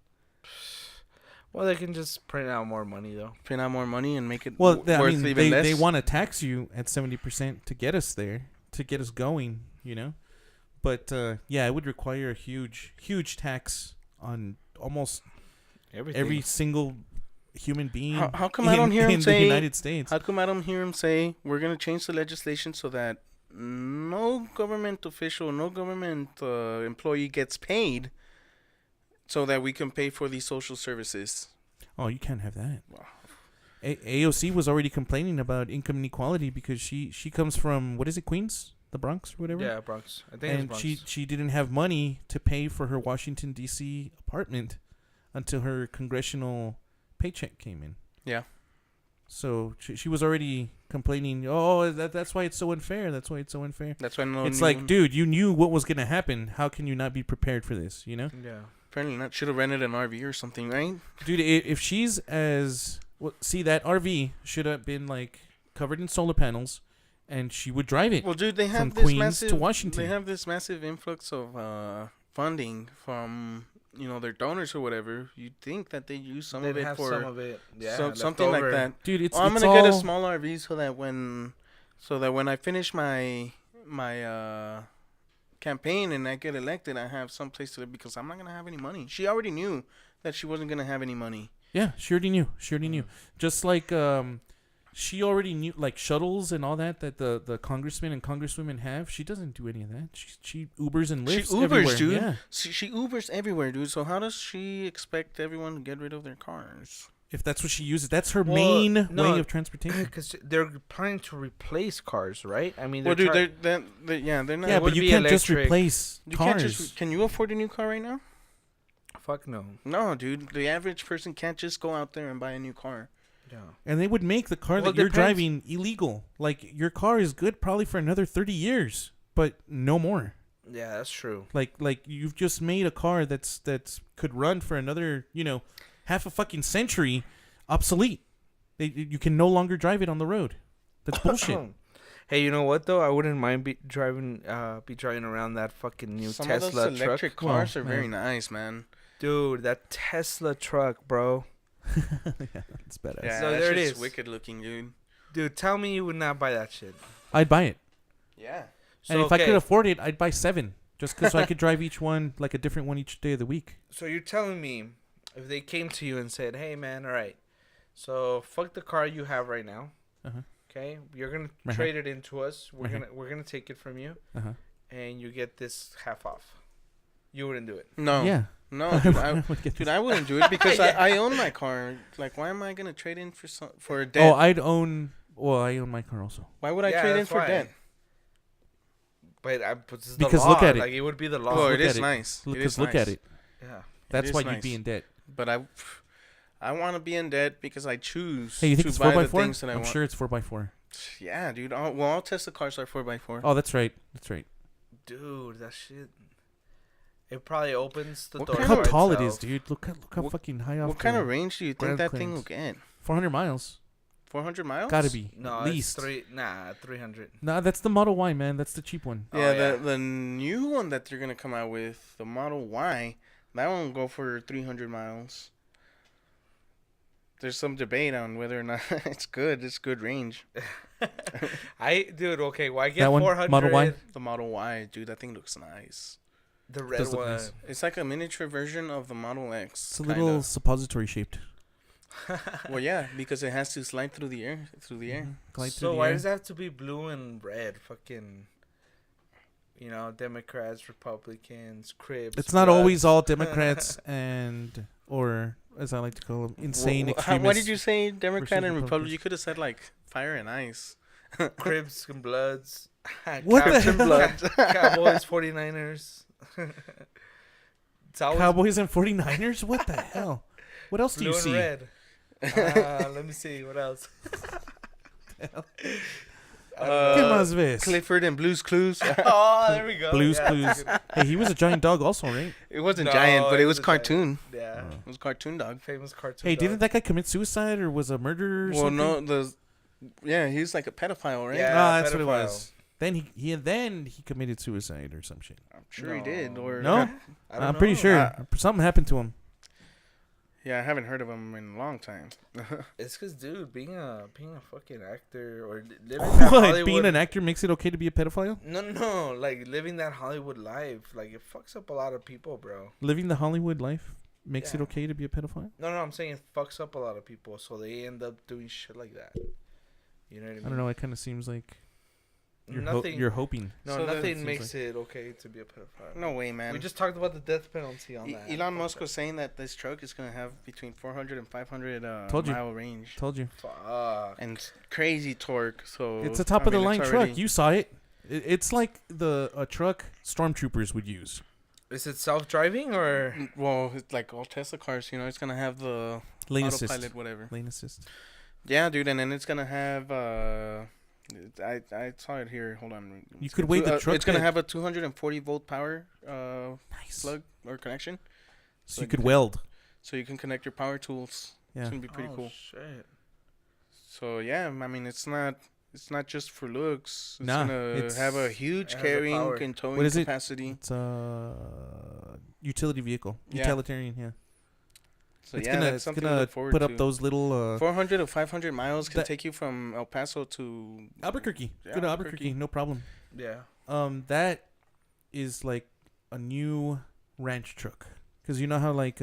Speaker 1: Well, they can just print out more money though.
Speaker 2: Print out more money and make it
Speaker 3: Well,
Speaker 2: worth even
Speaker 3: they
Speaker 2: less.
Speaker 3: want to tax you at 70% to get us there, to get us going, you know? But, yeah, it would require a huge, huge tax on almost
Speaker 1: Everything.
Speaker 3: every single human being
Speaker 2: How come I don't hear him
Speaker 3: in
Speaker 2: say-
Speaker 3: the United States.
Speaker 2: How come I don't hear him say we're going to change the legislation so that no government official, no government employee gets paid so that we can pay for these social services?
Speaker 3: Oh, you can't have that.
Speaker 2: Wow.
Speaker 3: AOC was already complaining about income inequality because she comes from, what is it, Queens? The Bronx or whatever?
Speaker 1: Yeah, Bronx. I think
Speaker 3: And
Speaker 1: it's Bronx.
Speaker 3: she didn't have money to pay for her Washington, D.C. apartment until her congressional paycheck came in.
Speaker 2: Yeah.
Speaker 3: So she was already complaining, oh, that's why it's so unfair. That's why it's so unfair.
Speaker 2: That's why no
Speaker 3: It's
Speaker 2: one
Speaker 3: like,
Speaker 2: even-
Speaker 3: dude, you knew what was going to happen. How can you not be prepared for this, you know?
Speaker 1: Yeah.
Speaker 2: apparently not. Should have rented an RV or something, right?
Speaker 3: Dude, if she's as... Well, see, that RV should have been, like, covered in solar panels, and she would drive it.
Speaker 2: Well, dude, they have
Speaker 3: From
Speaker 2: this
Speaker 3: Queens
Speaker 2: massive
Speaker 3: to Washington.
Speaker 2: They have this massive influx of funding from their donors or whatever. You'd think that they use some
Speaker 1: They'd
Speaker 2: of it
Speaker 1: have
Speaker 2: for
Speaker 1: some of it. Yeah,
Speaker 2: something like
Speaker 1: leftover.
Speaker 2: that.
Speaker 3: Dude, it's
Speaker 2: I'm
Speaker 3: it's
Speaker 2: gonna get a
Speaker 3: all-
Speaker 2: small RV so that when I finish my campaign and I get elected, I have some place to live because I'm not gonna have any money. She already knew that she wasn't gonna have any money.
Speaker 3: Yeah, she already knew. Just like she already knew, like shuttles and all that the congressmen and congresswomen have. She doesn't do any of that. She Ubers and Lyfts
Speaker 2: She Ubers,
Speaker 3: everywhere.
Speaker 2: dude.
Speaker 3: Yeah.
Speaker 2: She Ubers everywhere, dude. So how does she expect everyone to get rid of their cars?
Speaker 3: If that's what she uses, that's her
Speaker 1: Well,
Speaker 3: main
Speaker 1: no,
Speaker 3: way of transportation.
Speaker 1: Because they're planning to replace cars, right? I mean,
Speaker 2: Well,
Speaker 1: they're
Speaker 2: dude, they're not.
Speaker 3: Yeah,
Speaker 1: would
Speaker 3: but you
Speaker 1: be
Speaker 3: can't just
Speaker 1: electric.
Speaker 3: replace
Speaker 2: You
Speaker 3: cars.
Speaker 2: can't just. Can you afford a new car right now?
Speaker 1: fuck no.
Speaker 2: No, dude. The average person can't just go out there and buy a new car.
Speaker 1: Yeah.
Speaker 3: And they would make the car
Speaker 1: Well,
Speaker 3: that you're
Speaker 1: depends.
Speaker 3: driving illegal. Like your car is good probably for another 30 years, but no more.
Speaker 1: Yeah, that's true.
Speaker 3: Like you've just made a car that's could run for another, half a fucking century obsolete. You can no longer drive it on the road. That's bullshit.
Speaker 1: Hey, you know what though? I wouldn't mind driving around that fucking new
Speaker 2: Some
Speaker 1: Tesla
Speaker 2: of those electric
Speaker 1: truck.
Speaker 2: cars
Speaker 3: Oh,
Speaker 2: are very
Speaker 3: man.
Speaker 2: nice, man.
Speaker 1: Dude, that Tesla truck, bro.
Speaker 3: Yeah, that's badass.
Speaker 2: Yeah,
Speaker 1: So
Speaker 2: that
Speaker 1: there it
Speaker 2: shit's
Speaker 1: is.
Speaker 2: wicked looking, dude.
Speaker 1: Dude, tell me you would not buy that shit.
Speaker 3: I'd buy it.
Speaker 2: Yeah.
Speaker 3: And if I could afford it, I'd buy 7. Just because I could drive each one, like a different one each day of the week.
Speaker 1: So you're telling me if they came to you and said, "Hey, man, all right, so fuck the car you have right now.
Speaker 3: Uh-huh.
Speaker 1: Okay, you're gonna
Speaker 3: Uh-huh.
Speaker 1: trade it into us. We're
Speaker 3: Uh-huh.
Speaker 1: gonna take it from you,
Speaker 3: Uh-huh.
Speaker 1: and you get this half off." You wouldn't do it.
Speaker 2: No.
Speaker 3: Yeah.
Speaker 2: No, dude, I wouldn't do it because
Speaker 1: Yeah.
Speaker 2: I own my car. Like, why am I gonna trade in for a debt?
Speaker 3: Oh, I own my car also.
Speaker 2: Why would I
Speaker 1: Yeah,
Speaker 2: trade in
Speaker 1: that's
Speaker 2: for
Speaker 1: why.
Speaker 2: debt?
Speaker 1: But this is
Speaker 3: Because
Speaker 1: the
Speaker 3: look
Speaker 1: law.
Speaker 3: at it.
Speaker 1: Like, it would be the law.
Speaker 2: Well,
Speaker 3: look
Speaker 2: it is
Speaker 3: at it.
Speaker 2: nice. It is
Speaker 3: Because look
Speaker 2: nice.
Speaker 3: at it.
Speaker 1: Yeah.
Speaker 3: That's
Speaker 2: is
Speaker 3: why
Speaker 2: nice.
Speaker 3: you'd be in debt.
Speaker 2: But I want to be in debt because I choose
Speaker 3: Hey, you think
Speaker 2: to
Speaker 3: it's
Speaker 2: buy the
Speaker 3: 4x4?
Speaker 2: things that I
Speaker 3: I'm
Speaker 2: want.
Speaker 3: sure it's 4x4.
Speaker 2: Yeah, dude. All Tesla cars are 4x4.
Speaker 3: Oh, that's right. That's right.
Speaker 1: Dude, that shit. It probably opens the
Speaker 2: What
Speaker 1: door.
Speaker 3: Look
Speaker 2: kind
Speaker 3: how
Speaker 1: for
Speaker 3: tall it
Speaker 1: itself.
Speaker 3: is, dude. Look how
Speaker 2: What-
Speaker 3: fucking high off.
Speaker 2: What kind
Speaker 3: the
Speaker 2: of range do you think
Speaker 3: ground
Speaker 2: that thing will
Speaker 3: clearance.
Speaker 2: get?
Speaker 3: 400 miles.
Speaker 2: 400 miles?
Speaker 3: Gotta be.
Speaker 1: No,
Speaker 3: at least.
Speaker 1: it's 300.
Speaker 3: Nah, that's the Model Y, man. That's the cheap one.
Speaker 1: Oh,
Speaker 2: Yeah,
Speaker 1: yeah.
Speaker 2: the new one that they're gonna come out with, the Model Y, that one will go for 300 miles. There's some debate on whether or not it's good. It's good range.
Speaker 1: Dude, okay, why get
Speaker 3: That one,
Speaker 1: 400?
Speaker 3: Model Y?
Speaker 2: The Model Y, dude, that thing looks nice.
Speaker 1: The red
Speaker 3: Does look
Speaker 1: one.
Speaker 3: nice.
Speaker 2: It's like a miniature version of the Model X.
Speaker 3: It's a
Speaker 2: kinda.
Speaker 3: little suppository shaped.
Speaker 2: Well, yeah, because it has to slide through the air.
Speaker 3: Mhm. Glide through
Speaker 1: So
Speaker 3: the
Speaker 1: why
Speaker 3: air.
Speaker 1: does it have to be blue and red? Fucking, Democrats, Republicans, Cribs.
Speaker 3: It's not
Speaker 1: Bloods.
Speaker 3: always all Democrats and, or as I like to call them, insane extremists.
Speaker 2: Why did you say Democrat and
Speaker 3: versus
Speaker 2: Republican? You could have said like fire and ice.
Speaker 1: Cribs and Bloods.
Speaker 3: What the
Speaker 1: Cowboys-
Speaker 3: hell?
Speaker 2: Bloods.
Speaker 1: Cowboys, 49ers. It's always
Speaker 3: Cowboys and 49ers? What the hell? What else do
Speaker 1: blue
Speaker 3: you
Speaker 1: and
Speaker 3: see?
Speaker 1: red. Let me see. What else? I don't
Speaker 3: ¿Qué
Speaker 1: know.
Speaker 3: más ves?
Speaker 2: Clifford and Blue's Clues.
Speaker 1: Oh, there we go.
Speaker 3: Blues
Speaker 1: Yeah,
Speaker 3: Clues.
Speaker 1: that's good.
Speaker 3: Hey, he was a giant dog also, right?
Speaker 2: It wasn't
Speaker 1: No,
Speaker 2: giant, but
Speaker 1: it
Speaker 2: it was
Speaker 1: was a giant.
Speaker 2: cartoon.
Speaker 1: Yeah.
Speaker 3: Oh.
Speaker 2: It was cartoon dog.
Speaker 1: Famous cartoon.
Speaker 3: Hey,
Speaker 1: dog.
Speaker 3: didn't that guy commit suicide or was a murderer or
Speaker 2: Well,
Speaker 3: something?
Speaker 2: no, he's like a pedophile, right?
Speaker 1: Yeah.
Speaker 3: Ah, that's what it
Speaker 1: pedophile.
Speaker 3: was. Then he committed suicide or some shit.
Speaker 2: I'm sure he did.
Speaker 1: No.
Speaker 2: Or
Speaker 3: No?
Speaker 1: I don't
Speaker 3: I'm pretty
Speaker 1: know.
Speaker 3: sure something happened to him.
Speaker 2: Yeah, I haven't heard of him in a long time.
Speaker 1: It's because, dude, being a fucking actor or living that
Speaker 3: What?
Speaker 1: Hollywood.
Speaker 3: Being an actor makes it okay to be a pedophile?
Speaker 1: No, like living that Hollywood life, like it fucks up a lot of people, bro.
Speaker 3: Living the Hollywood life makes it
Speaker 1: Yeah.
Speaker 3: okay to be a pedophile?
Speaker 1: No, I'm saying it fucks up a lot of people, so they end up doing shit like that. You know what I mean?
Speaker 3: I don't know. It kind of seems like you're
Speaker 1: Nothing.
Speaker 3: you're hoping.
Speaker 1: No,
Speaker 2: So
Speaker 1: nothing
Speaker 3: seems
Speaker 1: makes it okay to be a pedophile.
Speaker 2: No way, man.
Speaker 1: We just talked about the death penalty on that.
Speaker 2: Elon Musk was saying that this truck is going to have between 400 and 500
Speaker 3: Told you.
Speaker 2: mile range.
Speaker 3: Told you.
Speaker 1: Fuck.
Speaker 2: And crazy torque. So
Speaker 3: It's a top of the line
Speaker 2: it's
Speaker 3: truck.
Speaker 2: already-
Speaker 3: You saw it. It's like a truck stormtroopers would use.
Speaker 1: Is it self-driving or?
Speaker 2: Well, it's like all Tesla cars, it's going to have the
Speaker 3: Lane
Speaker 2: autopilot,
Speaker 3: assist.
Speaker 2: whatever.
Speaker 3: Lane assist.
Speaker 2: Yeah, dude, and then it's going to have I saw it here. Hold on.
Speaker 3: You could wait the truck
Speaker 2: It's going to
Speaker 3: head.
Speaker 2: have a 240 volt power
Speaker 3: Nice.
Speaker 2: plug or connection.
Speaker 3: So you could weld.
Speaker 2: So you can connect your power tools.
Speaker 3: Yeah.
Speaker 2: It's going to be pretty cool.
Speaker 1: Shit.
Speaker 2: So yeah, I mean it's not just for looks. It's
Speaker 3: Nah,
Speaker 2: gonna
Speaker 3: it's-
Speaker 2: have a huge
Speaker 1: It has the
Speaker 2: carrying
Speaker 1: power.
Speaker 2: and towing
Speaker 3: What is it?
Speaker 2: capacity.
Speaker 3: It's a utility vehicle.
Speaker 2: Yeah.
Speaker 3: Utilitarian, yeah.
Speaker 2: So
Speaker 3: it's
Speaker 2: yeah,
Speaker 3: gonna
Speaker 2: that's
Speaker 3: it's
Speaker 2: something to
Speaker 3: gonna
Speaker 2: look forward
Speaker 3: put
Speaker 2: to.
Speaker 3: up those little
Speaker 2: 400 to 500 miles can
Speaker 3: that-
Speaker 2: take you from El Paso to
Speaker 3: Albuquerque.
Speaker 2: Yeah,
Speaker 3: Go to
Speaker 2: Albuquerque.
Speaker 3: Albuquerque, no problem.
Speaker 1: Yeah.
Speaker 3: That is like a new ranch truck, because you know how like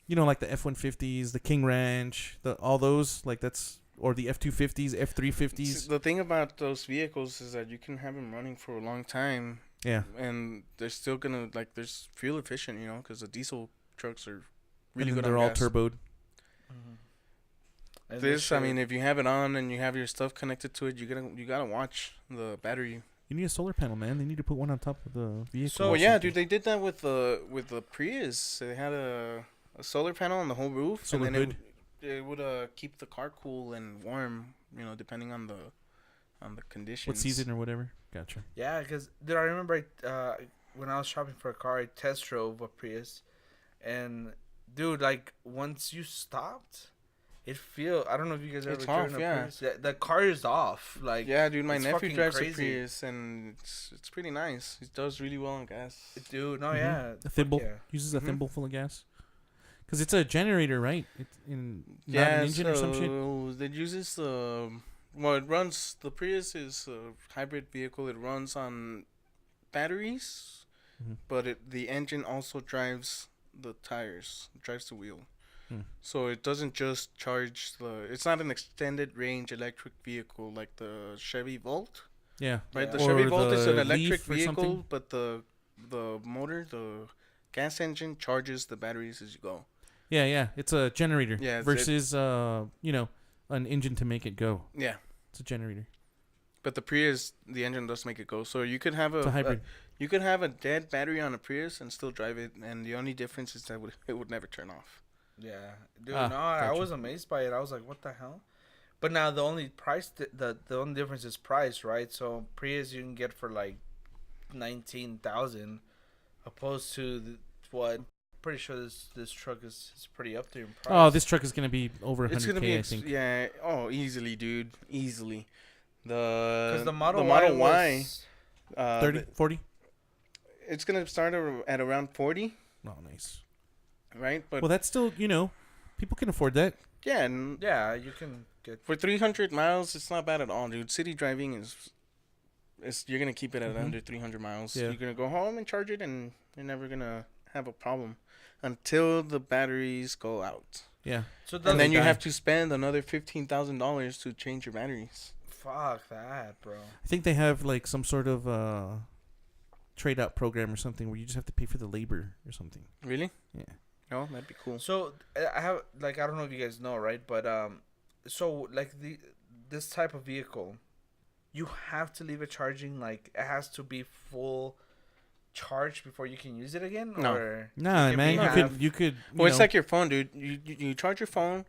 Speaker 3: like the F-150s, the King Ranch, all those like that's or the F-250s, F-350s.
Speaker 2: The thing about those vehicles is that you can have them running for a long time,
Speaker 3: Yeah,
Speaker 2: and they're still gonna there's fuel efficient, because the diesel trucks are really
Speaker 3: and
Speaker 2: good
Speaker 3: then they're
Speaker 2: on
Speaker 3: all
Speaker 2: gas.
Speaker 3: turboed.
Speaker 1: And
Speaker 2: This, I
Speaker 1: shit-
Speaker 2: mean, if you have it on and you have your stuff connected to it, you gotta watch the battery.
Speaker 3: You need a solar panel, man. They need to put one on top of the vehicle.
Speaker 1: So,
Speaker 3: or
Speaker 2: Well, yeah,
Speaker 3: something.
Speaker 2: dude, they did that with the Prius. They had a solar panel on the whole roof,
Speaker 3: Solar
Speaker 2: and then
Speaker 3: hood.
Speaker 2: it would keep the car cool and warm, depending on the conditions.
Speaker 3: What season or whatever. Gotcha.
Speaker 1: Yeah, because dude, I remember when I was shopping for a car, I test drove a Prius, and dude, like once you stopped, I don't know if you guys ever
Speaker 2: It's
Speaker 1: driven
Speaker 2: off,
Speaker 1: a
Speaker 2: yeah.
Speaker 1: Prius. Yeah, the car is off. Like
Speaker 2: Yeah, dude, my
Speaker 1: it's
Speaker 2: nephew
Speaker 1: fucking
Speaker 2: drives
Speaker 1: crazy.
Speaker 2: a Prius, and it's pretty nice. He does really well on gas.
Speaker 1: dude, no,
Speaker 3: Mhm.
Speaker 1: yeah,
Speaker 3: A thimble
Speaker 1: yeah.
Speaker 3: uses a
Speaker 2: Mhm.
Speaker 3: thimble full of gas. Because it's a generator, right? It's not
Speaker 2: Yeah,
Speaker 3: an engine or some shit.
Speaker 2: so it uses it runs. The Prius is a hybrid vehicle. It runs on batteries,
Speaker 3: Mhm.
Speaker 2: but the engine also drives the tires, drives the wheel.
Speaker 3: Hmm.
Speaker 2: So it doesn't just charge it's not an extended range electric vehicle like the Chevy Volt,
Speaker 3: Yeah.
Speaker 2: right?
Speaker 1: Yeah.
Speaker 2: The Chevy
Speaker 3: Or
Speaker 2: Volt is an
Speaker 3: the
Speaker 2: electric
Speaker 3: Leaf or
Speaker 2: vehicle,
Speaker 3: something.
Speaker 2: but the the motor, the gas engine charges the batteries as you go.
Speaker 3: Yeah. It's a generator.
Speaker 2: Yeah,
Speaker 3: versus an engine to make it go.
Speaker 2: Yeah.
Speaker 3: It's a generator.
Speaker 2: But the Prius, the engine does make it go. So you could have
Speaker 3: It's a hybrid.
Speaker 2: you could have a dead battery on a Prius and still drive it, and the only difference is that it would never turn off.
Speaker 1: Yeah, dude.
Speaker 3: Ah,
Speaker 1: No, I
Speaker 3: gotcha.
Speaker 1: was amazed by it. I was like, "What the hell?" But now the only price, the only difference is price, right? So Prius you can get for like 19,000, opposed to what? Pretty sure this truck is pretty up there in price.
Speaker 3: Oh, this truck is gonna be over
Speaker 2: It's gonna
Speaker 3: 100K.
Speaker 2: be
Speaker 3: I think.
Speaker 2: yeah. Oh, easily, dude. Easily.
Speaker 1: Because
Speaker 2: The
Speaker 1: the Model
Speaker 2: Y,
Speaker 1: was,
Speaker 3: 30, 40?
Speaker 2: it's gonna start at around 40,
Speaker 3: Oh, nice.
Speaker 2: right? But
Speaker 3: Well, that's still, people can afford that.
Speaker 2: yeah, and
Speaker 1: yeah, you can get.
Speaker 2: for 300 miles, it's not bad at all, dude. City driving is you're gonna keep it at
Speaker 3: Mhm.
Speaker 2: under 300 miles.
Speaker 3: Yeah.
Speaker 2: You're gonna go home and charge it, and you're never gonna have a problem until the batteries go out.
Speaker 3: Yeah.
Speaker 1: So
Speaker 2: And then you
Speaker 3: die.
Speaker 2: have to spend another $15,000 to change your batteries.
Speaker 1: fuck that, bro.
Speaker 3: I think they have like some sort of trade out program or something where you just have to pay for the labor or something.
Speaker 2: Really?
Speaker 3: Yeah.
Speaker 2: No, that'd be cool.
Speaker 1: So I have like I don't know if you guys know, right? But so like this type of vehicle, you have to leave it charging. Like it has to be full charged before you can use it again.
Speaker 2: No.
Speaker 1: Or
Speaker 3: Nah,
Speaker 1: it can
Speaker 3: man,
Speaker 1: be
Speaker 3: you
Speaker 1: half?
Speaker 3: could.
Speaker 2: Well, it's like your phone, dude. You charge your phone,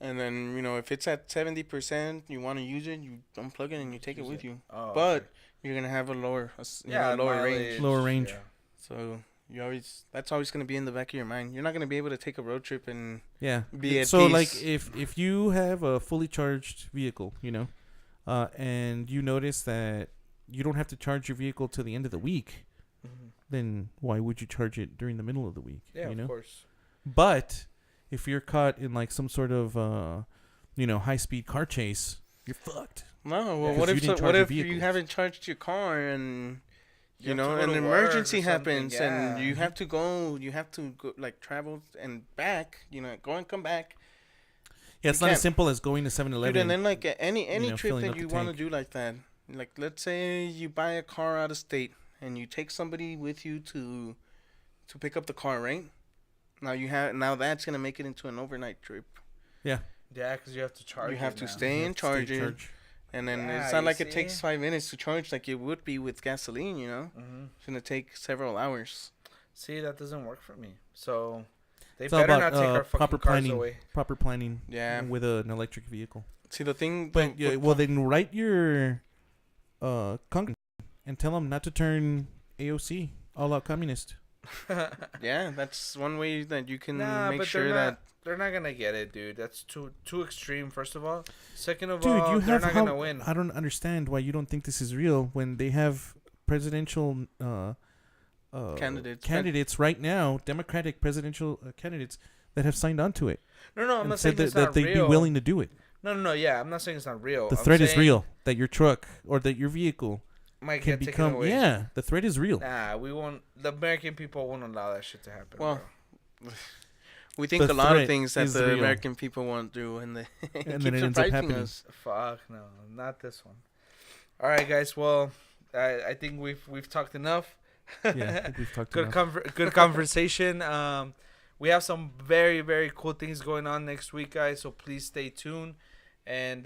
Speaker 2: and then if it's at 70%, you want to use it, you unplug it and you take it
Speaker 1: Use
Speaker 2: with
Speaker 1: it.
Speaker 2: you.
Speaker 1: Oh,
Speaker 2: But
Speaker 1: okay.
Speaker 2: you're gonna have a lower
Speaker 1: mileage,
Speaker 2: range.
Speaker 3: Lower range.
Speaker 1: yeah.
Speaker 2: So that's always gonna be in the back of your mind. You're not gonna be able to take a road trip and
Speaker 3: Yeah.
Speaker 2: be at
Speaker 3: So
Speaker 2: peace.
Speaker 3: like if you have a fully charged vehicle, and you notice that you don't have to charge your vehicle till the end of the week, then why would you charge it during the middle of the week?
Speaker 1: Yeah,
Speaker 3: you know?
Speaker 1: of course.
Speaker 3: But if you're caught in like some sort of high speed car chase, you're fucked.
Speaker 2: No, well,
Speaker 3: Yeah.
Speaker 2: what
Speaker 3: 'Cause you
Speaker 2: if
Speaker 3: didn't
Speaker 2: what
Speaker 3: charge your
Speaker 2: if you
Speaker 3: vehicle.
Speaker 2: haven't charged your car and
Speaker 1: You have to go
Speaker 2: an
Speaker 1: to work or
Speaker 2: emergency
Speaker 1: something,
Speaker 2: happens and
Speaker 1: yeah.
Speaker 2: you have to go like travel and back, go and come back.
Speaker 3: Yeah, it's
Speaker 2: You
Speaker 3: not as
Speaker 2: can't.
Speaker 3: simple as going to
Speaker 2: Dude,
Speaker 3: 7-Eleven.
Speaker 2: and then like any trip
Speaker 3: filling
Speaker 2: that
Speaker 3: up
Speaker 2: you
Speaker 3: the
Speaker 2: want to
Speaker 3: tank.
Speaker 2: do like that, like let's say you buy a car out of state and you take somebody with you to pick up the car, right? Now that's gonna make it into an overnight trip.
Speaker 1: Yeah, because you have to charge.
Speaker 2: You have
Speaker 1: it
Speaker 2: to
Speaker 1: now.
Speaker 2: stay
Speaker 3: You
Speaker 2: and
Speaker 3: have to stay
Speaker 2: charge it,
Speaker 3: charged.
Speaker 2: and then
Speaker 1: Yeah,
Speaker 2: it's not
Speaker 1: you
Speaker 2: like it takes
Speaker 1: see?
Speaker 2: 5 minutes to charge like it would be with gasoline.
Speaker 1: Mm-hmm.
Speaker 2: It's gonna take several hours.
Speaker 1: See, that doesn't work for me. So they
Speaker 3: It's all
Speaker 1: better
Speaker 3: about
Speaker 1: not take our fucking
Speaker 3: proper
Speaker 1: cars
Speaker 3: planning.
Speaker 1: away.
Speaker 3: Proper planning
Speaker 2: Yeah.
Speaker 3: with an electric vehicle.
Speaker 2: See the thing,
Speaker 3: But then write your congressman and tell them not to turn AOC all out communist.
Speaker 2: yeah, that's one way that you can
Speaker 1: Nah,
Speaker 2: make
Speaker 1: but
Speaker 2: sure
Speaker 1: they're
Speaker 2: that.
Speaker 1: not. They're not gonna get it, dude. That's too extreme. First of all, second of
Speaker 3: Dude,
Speaker 1: all,
Speaker 3: you
Speaker 1: they're
Speaker 3: have
Speaker 1: not gonna win.
Speaker 3: I don't understand why you don't think this is real when they have presidential candidates right now, Democratic presidential candidates that have signed on to it.
Speaker 1: No, I'm
Speaker 3: and
Speaker 1: not
Speaker 3: said
Speaker 1: saying it's
Speaker 3: that
Speaker 1: not
Speaker 3: they'd
Speaker 1: real.
Speaker 3: be willing to do it.
Speaker 1: No, yeah, I'm not saying it's not real.
Speaker 3: The
Speaker 1: I'm
Speaker 3: threat is
Speaker 1: saying
Speaker 3: real that your truck or that your vehicle
Speaker 1: Might
Speaker 3: can
Speaker 1: get taken
Speaker 3: become.
Speaker 1: away.
Speaker 3: Yeah, the threat is real.
Speaker 1: Nah, we won't. The American people won't allow that shit to happen.
Speaker 2: Well,
Speaker 1: bro.
Speaker 2: We think
Speaker 3: The
Speaker 2: a lot of
Speaker 3: threat
Speaker 2: things that
Speaker 3: is
Speaker 2: the
Speaker 3: real.
Speaker 2: American people won't do, and they
Speaker 3: And
Speaker 2: keep
Speaker 3: then it ends up
Speaker 2: surprising
Speaker 3: happening.
Speaker 2: us.
Speaker 1: Fuck no, not this one. All right, guys. Well, I think we've talked enough.
Speaker 3: Yeah, I think we've talked
Speaker 1: Good
Speaker 3: enough.
Speaker 1: good conversation. We have some very, very cool things going on next week, guys. So please stay tuned. And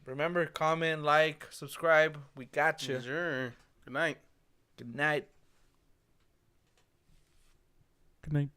Speaker 1: remember, comment, like, subscribe. We got you.
Speaker 2: Sure. Good night.
Speaker 1: Good night.
Speaker 3: Good night.